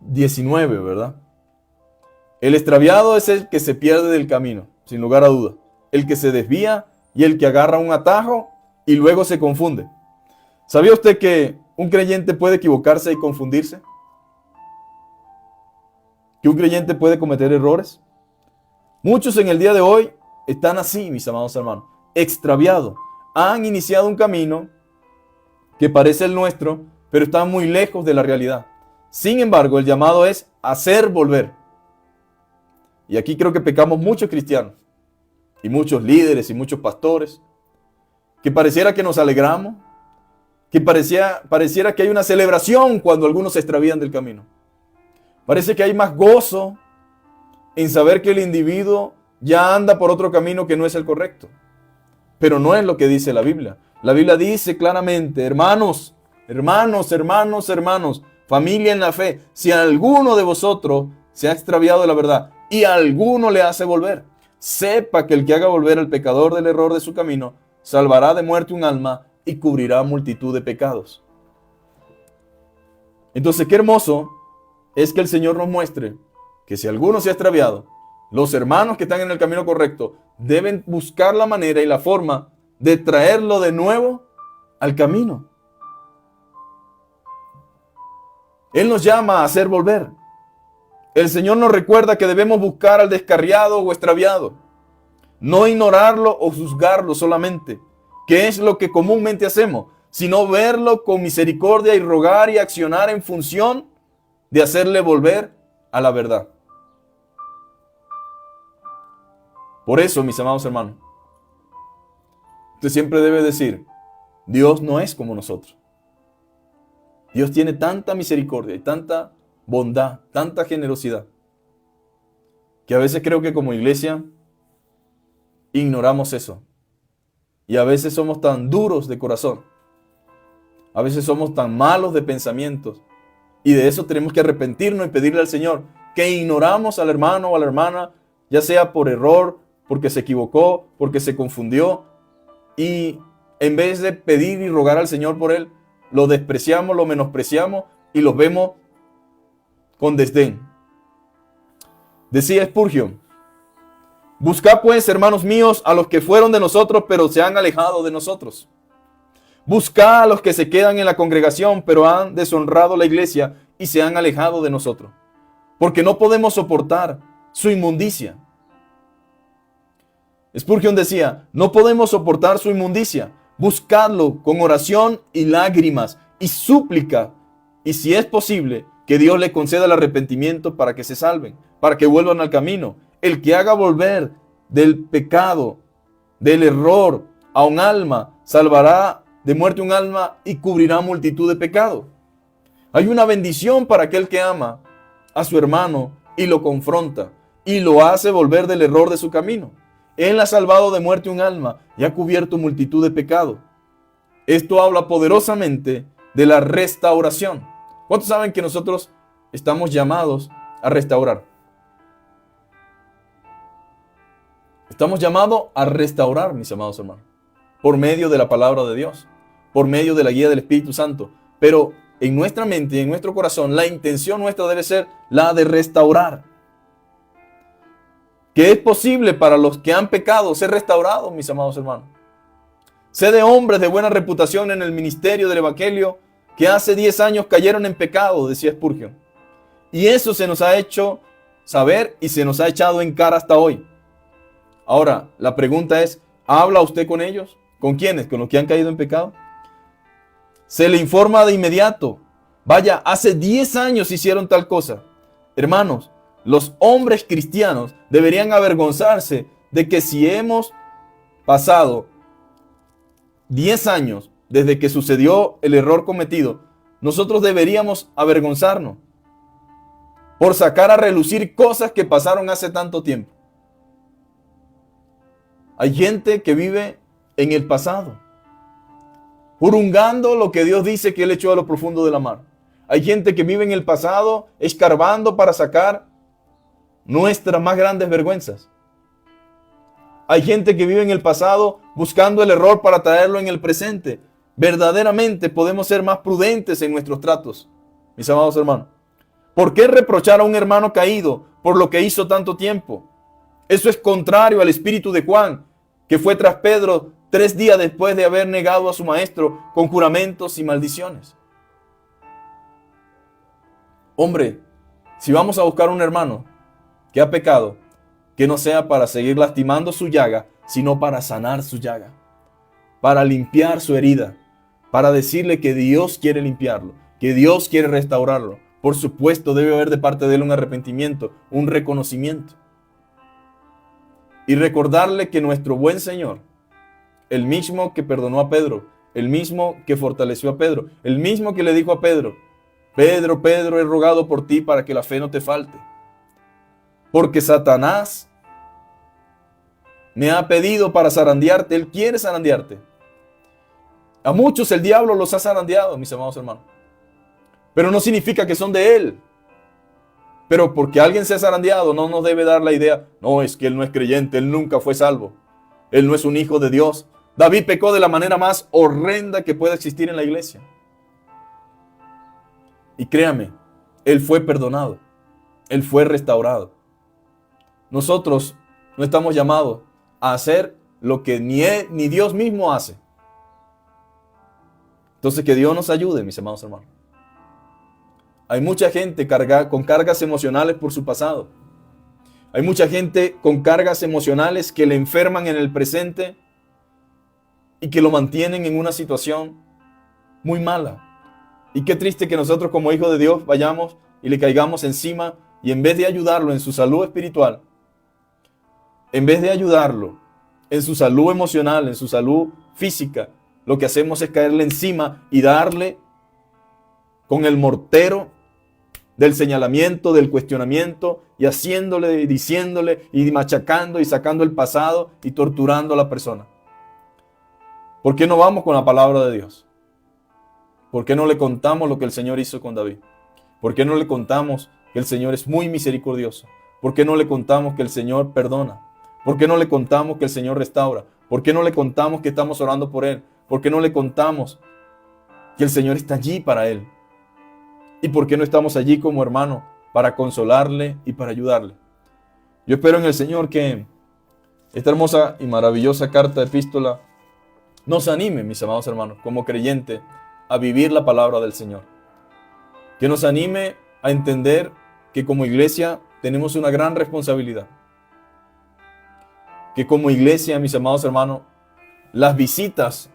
19, ¿verdad? El extraviado es el que se pierde del camino, sin lugar a duda. El que se desvía y el que agarra un atajo y luego se confunde. ¿Sabía usted que un creyente puede equivocarse y confundirse? ¿Que un creyente puede cometer errores? Muchos en el día de hoy están así, mis amados hermanos, extraviados. Han iniciado un camino que parece el nuestro, pero están muy lejos de la realidad. Sin embargo, el llamado es hacer volver. Y aquí creo que pecamos muchos cristianos, y muchos líderes, y muchos pastores, que pareciera que nos alegramos, que pareciera que hay una celebración cuando algunos se extravían del camino. Parece que hay más gozo en saber que el individuo ya anda por otro camino que no es el correcto. Pero no es lo que dice la Biblia. La Biblia dice claramente, hermanos, familia en la fe, si alguno de vosotros se ha extraviado de la verdad y a alguno le hace volver, sepa que el que haga volver al pecador del error de su camino, salvará de muerte un alma y cubrirá multitud de pecados. Entonces, qué hermoso es que el Señor nos muestre que si alguno se ha extraviado, los hermanos que están en el camino correcto deben buscar la manera y la forma de traerlo de nuevo al camino. Él nos llama a hacer volver. El Señor nos recuerda que debemos buscar al descarriado o extraviado, no ignorarlo o juzgarlo solamente, que es lo que comúnmente hacemos, sino verlo con misericordia y rogar y accionar en función de hacerle volver a la verdad. Por eso, mis amados hermanos, usted siempre debe decir, Dios no es como nosotros. Dios tiene tanta misericordia y tanta bondad, tanta generosidad, que a veces creo que como iglesia ignoramos eso. Y a veces somos tan duros de corazón. A veces somos tan malos de pensamientos. Y de eso tenemos que arrepentirnos y pedirle al Señor que ignoramos al hermano o a la hermana, ya sea por error, porque se equivocó, porque se confundió. Y en vez de pedir y rogar al Señor por él, lo despreciamos, lo menospreciamos y los vemos con desdén. Decía Spurgeon, buscad pues, hermanos míos, a los que fueron de nosotros, pero se han alejado de nosotros. Buscad a los que se quedan en la congregación, pero han deshonrado la iglesia y se han alejado de nosotros. Porque no podemos soportar su inmundicia. Spurgeon decía, no podemos soportar su inmundicia. Buscadlo con oración y lágrimas y súplica. Y si es posible, que Dios le conceda el arrepentimiento para que se salven, para que vuelvan al camino. El que haga volver del pecado, del error a un alma, salvará de muerte un alma y cubrirá multitud de pecados. Hay una bendición para aquel que ama a su hermano y lo confronta y lo hace volver del error de su camino. Él ha salvado de muerte un alma y ha cubierto multitud de pecados. Esto habla poderosamente de la restauración. ¿Cuántos saben que nosotros estamos llamados a restaurar? Estamos llamados a restaurar, mis amados hermanos, por medio de la palabra de Dios, por medio de la guía del Espíritu Santo. Pero en nuestra mente y en nuestro corazón, la intención nuestra debe ser la de restaurar. Que es posible para los que han pecado ser restaurados, mis amados hermanos. Sé de hombres de buena reputación en el ministerio del Evangelio que hace 10 años cayeron en pecado, decía Spurgeon. Y eso se nos ha hecho saber y se nos ha echado en cara hasta hoy. Ahora, la pregunta es, ¿habla usted con ellos? ¿Con quiénes? ¿Con los que han caído en pecado? Se le informa de inmediato. Vaya, hace 10 años hicieron tal cosa. Hermanos, los hombres cristianos deberían avergonzarse de que si hemos pasado 10 años desde que sucedió el error cometido, nosotros deberíamos avergonzarnos por sacar a relucir cosas que pasaron hace tanto tiempo. Hay gente que vive en el pasado, jurungando lo que Dios dice que Él echó a lo profundo de la mar. Hay gente que vive en el pasado, escarbando para sacar nuestras más grandes vergüenzas. Hay gente que vive en el pasado buscando el error para traerlo en el presente. Verdaderamente podemos ser más prudentes en nuestros tratos, mis amados hermanos. ¿Por qué reprochar a un hermano caído por lo que hizo tanto tiempo? Eso es contrario al espíritu de Juan, que fue tras Pedro 3 días después de haber negado a su maestro con juramentos y maldiciones. Hombre, si vamos a buscar a un hermano que ha pecado, que no sea para seguir lastimando su llaga, sino para sanar su llaga, para limpiar su herida, para decirle que Dios quiere limpiarlo, que Dios quiere restaurarlo. Por supuesto, debe haber de parte de él un arrepentimiento, un reconocimiento. Y recordarle que nuestro buen Señor, el mismo que perdonó a Pedro, el mismo que fortaleció a Pedro, el mismo que le dijo a Pedro, Pedro, Pedro, he rogado por ti para que la fe no te falte. Porque Satanás me ha pedido para zarandearte. Él quiere zarandearte. A muchos el diablo los ha zarandeado, mis amados hermanos. Pero no significa que son de él. Pero porque alguien se ha zarandeado, no nos debe dar la idea, no, es que él no es creyente, él nunca fue salvo. Él no es un hijo de Dios. David pecó de la manera más horrenda que pueda existir en la iglesia. Y créame, él fue perdonado. Él fue restaurado. Nosotros no estamos llamados a hacer lo que ni Dios mismo hace. Entonces que Dios nos ayude, mis amados hermanos. Hay mucha gente con cargas emocionales por su pasado. Hay mucha gente con cargas emocionales que le enferman en el presente y que lo mantienen en una situación muy mala. Y qué triste que nosotros como hijos de Dios vayamos y le caigamos encima y en vez de ayudarlo en su salud espiritual, en vez de ayudarlo en su salud emocional, en su salud física, lo que hacemos es caerle encima y darle con el mortero del señalamiento, del cuestionamiento, y haciéndole, y diciéndole, y machacando, y sacando el pasado, y torturando a la persona. ¿Por qué no vamos con la palabra de Dios? ¿Por qué no le contamos lo que el Señor hizo con David? ¿Por qué no le contamos que el Señor es muy misericordioso? ¿Por qué no le contamos que el Señor perdona? ¿Por qué no le contamos que el Señor restaura? ¿Por qué no le contamos que estamos orando por Él? ¿Por qué no le contamos que el Señor está allí para Él? ¿Y por qué no estamos allí como hermanos para consolarle y para ayudarle? Yo espero en el Señor que esta hermosa y maravillosa carta de epístola nos anime, mis amados hermanos, como creyentes, a vivir la palabra del Señor. Que nos anime a entender que como iglesia tenemos una gran responsabilidad. Que como iglesia, mis amados hermanos, las visitas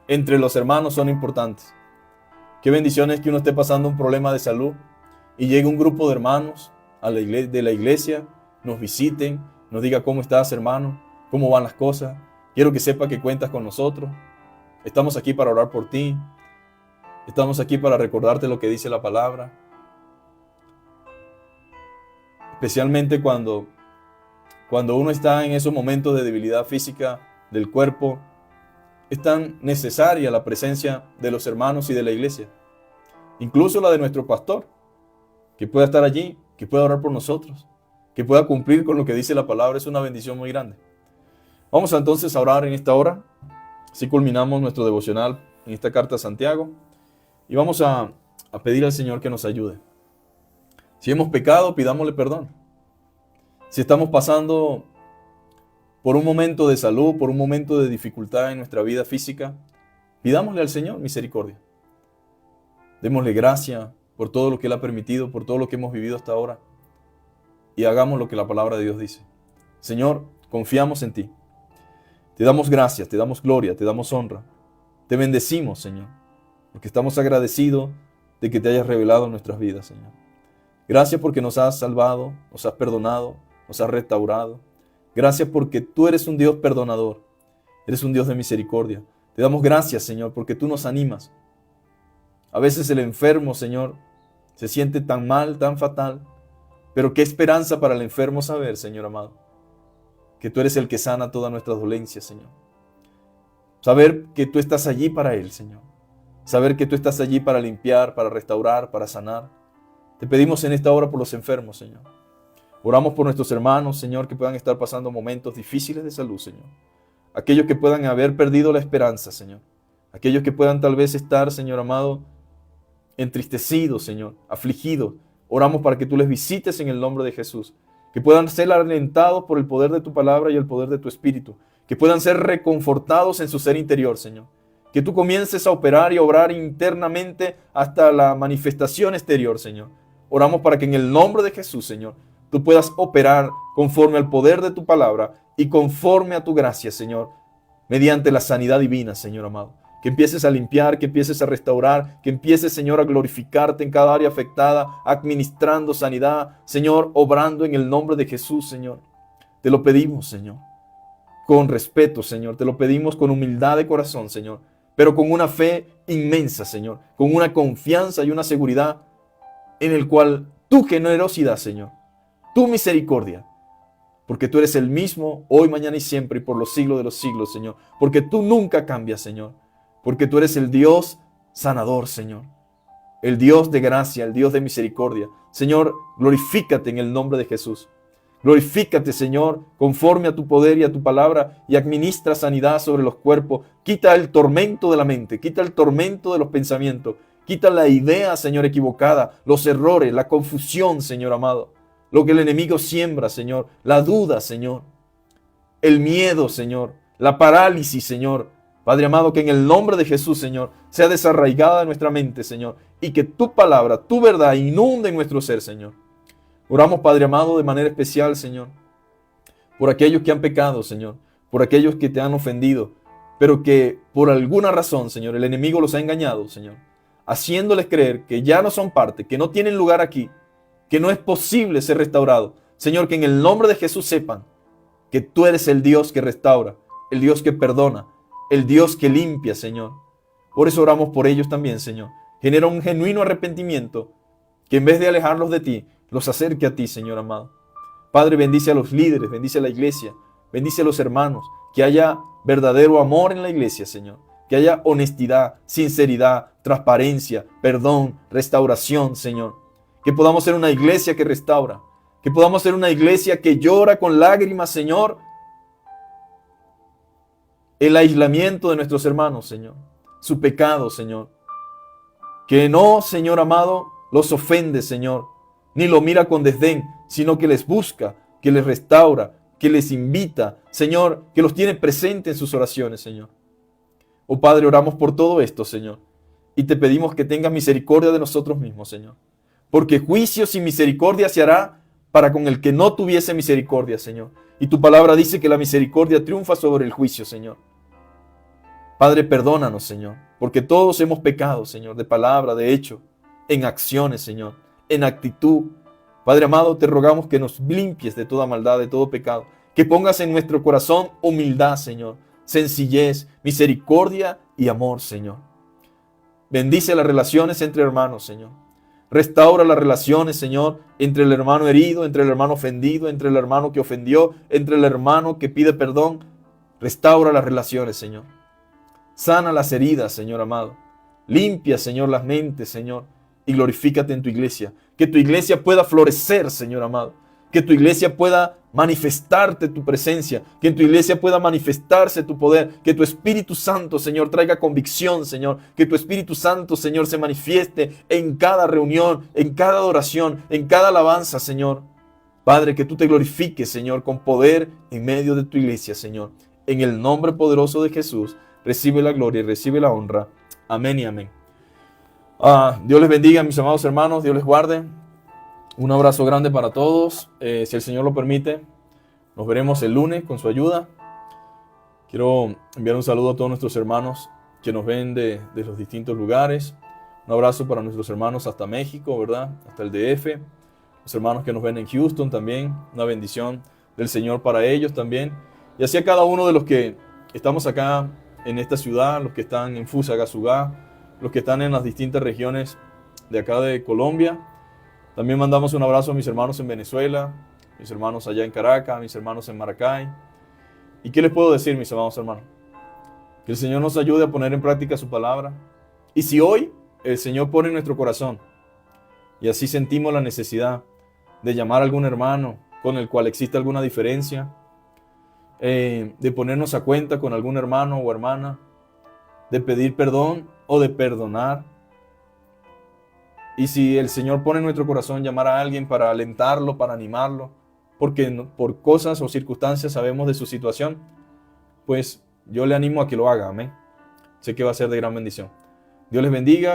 entre los hermanos son importantes. Qué bendiciones que uno esté pasando un problema de salud y llegue un grupo de hermanos de la iglesia, nos visiten, nos diga cómo estás, hermano, cómo van las cosas. Quiero que sepa que cuentas con nosotros. Estamos aquí para orar por ti. Estamos aquí para recordarte lo que dice la palabra. Especialmente cuando uno está en esos momentos de debilidad física del cuerpo, es tan necesaria la presencia de los hermanos y de la iglesia. Incluso la de nuestro pastor, que pueda estar allí, que pueda orar por nosotros, que pueda cumplir con lo que dice la palabra, es una bendición muy grande. Vamos entonces a orar en esta hora. Así culminamos nuestro devocional en esta carta a Santiago. Y vamos a pedir al Señor que nos ayude. Si hemos pecado, pidámosle perdón. Si estamos pasando por un momento de salud, por un momento de dificultad en nuestra vida física, pidámosle al Señor misericordia. Démosle gracia por todo lo que Él ha permitido, por todo lo que hemos vivido hasta ahora. Y hagamos lo que la palabra de Dios dice. Señor, confiamos en ti. Te damos gracias, te damos gloria, te damos honra. Te bendecimos, Señor, porque estamos agradecidos de que te hayas revelado en nuestras vidas, Señor. Gracias porque nos has salvado, nos has perdonado, nos has restaurado. Gracias porque tú eres un Dios perdonador, eres un Dios de misericordia. Te damos gracias, Señor, porque tú nos animas. A veces el enfermo, Señor, se siente tan mal, tan fatal, pero qué esperanza para el enfermo saber, Señor amado, que tú eres el que sana todas nuestras dolencias, Señor. Saber que tú estás allí para Él, Señor. Saber que tú estás allí para limpiar, para restaurar, para sanar. Te pedimos en esta hora por los enfermos, Señor. Oramos por nuestros hermanos, Señor, que puedan estar pasando momentos difíciles de salud, Señor. Aquellos que puedan haber perdido la esperanza, Señor. Aquellos que puedan tal vez estar, Señor amado, entristecidos, Señor, afligidos. Oramos para que tú les visites en el nombre de Jesús. Que puedan ser alentados por el poder de tu palabra y el poder de tu espíritu. Que puedan ser reconfortados en su ser interior, Señor. Que tú comiences a operar y a obrar internamente hasta la manifestación exterior, Señor. Oramos para que en el nombre de Jesús, Señor, tú puedas operar conforme al poder de tu palabra y conforme a tu gracia, Señor, mediante la sanidad divina, Señor amado. Que empieces a limpiar, que empieces a restaurar, que empieces, Señor, a glorificarte en cada área afectada, administrando sanidad, Señor, obrando en el nombre de Jesús, Señor. Te lo pedimos, Señor, con respeto, Señor. Te lo pedimos con humildad de corazón, Señor, pero con una fe inmensa, Señor, con una confianza y una seguridad en el cual tu generosidad, Señor, tu misericordia, porque tú eres el mismo hoy, mañana y siempre y por los siglos de los siglos, Señor, porque tú nunca cambias, Señor, porque tú eres el Dios sanador, Señor, el Dios de gracia, el Dios de misericordia. Señor, glorifícate en el nombre de Jesús. Glorifícate, Señor, conforme a tu poder y a tu palabra, y administra sanidad sobre los cuerpos. Quita el tormento de la mente, quita el tormento de los pensamientos, quita la idea, Señor, equivocada, los errores, la confusión, Señor amado. Lo que el enemigo siembra, Señor, la duda, Señor, el miedo, Señor, la parálisis, Señor. Padre amado, que en el nombre de Jesús, Señor, sea desarraigada de nuestra mente, Señor, y que tu palabra, tu verdad inunde en nuestro ser, Señor. Oramos, Padre amado, de manera especial, Señor, por aquellos que han pecado, Señor, por aquellos que te han ofendido, pero que por alguna razón, Señor, el enemigo los ha engañado, Señor, haciéndoles creer que ya no son parte, que no tienen lugar aquí, que no es posible ser restaurado. Señor, que en el nombre de Jesús sepan que tú eres el Dios que restaura, el Dios que perdona, el Dios que limpia, Señor. Por eso oramos por ellos también, Señor. Genera un genuino arrepentimiento que en vez de alejarlos de ti, los acerque a ti, Señor amado. Padre, bendice a los líderes, bendice a la iglesia, bendice a los hermanos, que haya verdadero amor en la iglesia, Señor. Que haya honestidad, sinceridad, transparencia, perdón, restauración, Señor. Que podamos ser una iglesia que restaura, que podamos ser una iglesia que llora con lágrimas, Señor, el aislamiento de nuestros hermanos, Señor, su pecado, Señor. Que no, Señor amado, los ofende, Señor, ni lo mira con desdén, sino que les busca, que les restaura, que les invita, Señor, que los tiene presente en sus oraciones, Señor. Oh Padre, oramos por todo esto, Señor, y te pedimos que tengas misericordia de nosotros mismos, Señor, porque juicio sin misericordia se hará para con el que no tuviese misericordia, Señor. Y tu palabra dice que la misericordia triunfa sobre el juicio, Señor. Padre, perdónanos, Señor, porque todos hemos pecado, Señor, de palabra, de hecho, en acciones, Señor, en actitud. Padre amado, te rogamos que nos limpies de toda maldad, de todo pecado, que pongas en nuestro corazón humildad, Señor, sencillez, misericordia y amor, Señor. Bendice las relaciones entre hermanos, Señor. Restaura las relaciones, Señor, entre el hermano herido, entre el hermano ofendido, entre el hermano que ofendió, entre el hermano que pide perdón. Restaura las relaciones, Señor. Sana las heridas, Señor amado. Limpia, Señor, las mentes, Señor. Y glorifícate en tu iglesia. Que tu iglesia pueda florecer, Señor amado. Que tu iglesia pueda manifestarte tu presencia. Que en tu iglesia pueda manifestarse tu poder. Que tu Espíritu Santo, Señor, traiga convicción, Señor. Que tu Espíritu Santo, Señor, se manifieste en cada reunión, en cada adoración, en cada alabanza, Señor. Padre, que tú te glorifiques, Señor, con poder en medio de tu iglesia, Señor. En el nombre poderoso de Jesús, recibe la gloria y recibe la honra. Amén y amén. Dios les bendiga, mis amados hermanos. Dios les guarde. Un abrazo grande para todos. Si el Señor lo permite, nos veremos el lunes con su ayuda. Quiero enviar un saludo a todos nuestros hermanos que nos ven de los distintos lugares. Un abrazo para nuestros hermanos hasta México, ¿verdad? Hasta el DF. Los hermanos que nos ven en Houston también. Una bendición del Señor para ellos también. Y así a cada uno de los que estamos acá en esta ciudad, los que están en Fusagasugá, los que están en las distintas regiones de acá de Colombia. También mandamos un abrazo a mis hermanos en Venezuela, mis hermanos allá en Caracas, mis hermanos en Maracay, ¿Y qué les puedo decir, mis amados hermanos? Que el Señor nos ayude a poner en práctica su palabra. Y si hoy el Señor pone en nuestro corazón y así sentimos la necesidad de llamar a algún hermano con el cual existe alguna diferencia, de ponernos a cuenta con algún hermano o hermana, de pedir perdón o de perdonar. Y si el Señor pone en nuestro corazón llamar a alguien para alentarlo, para animarlo, porque por cosas o circunstancias sabemos de su situación, pues yo le animo a que lo haga, amén. Sé que va a ser de gran bendición. Dios les bendiga.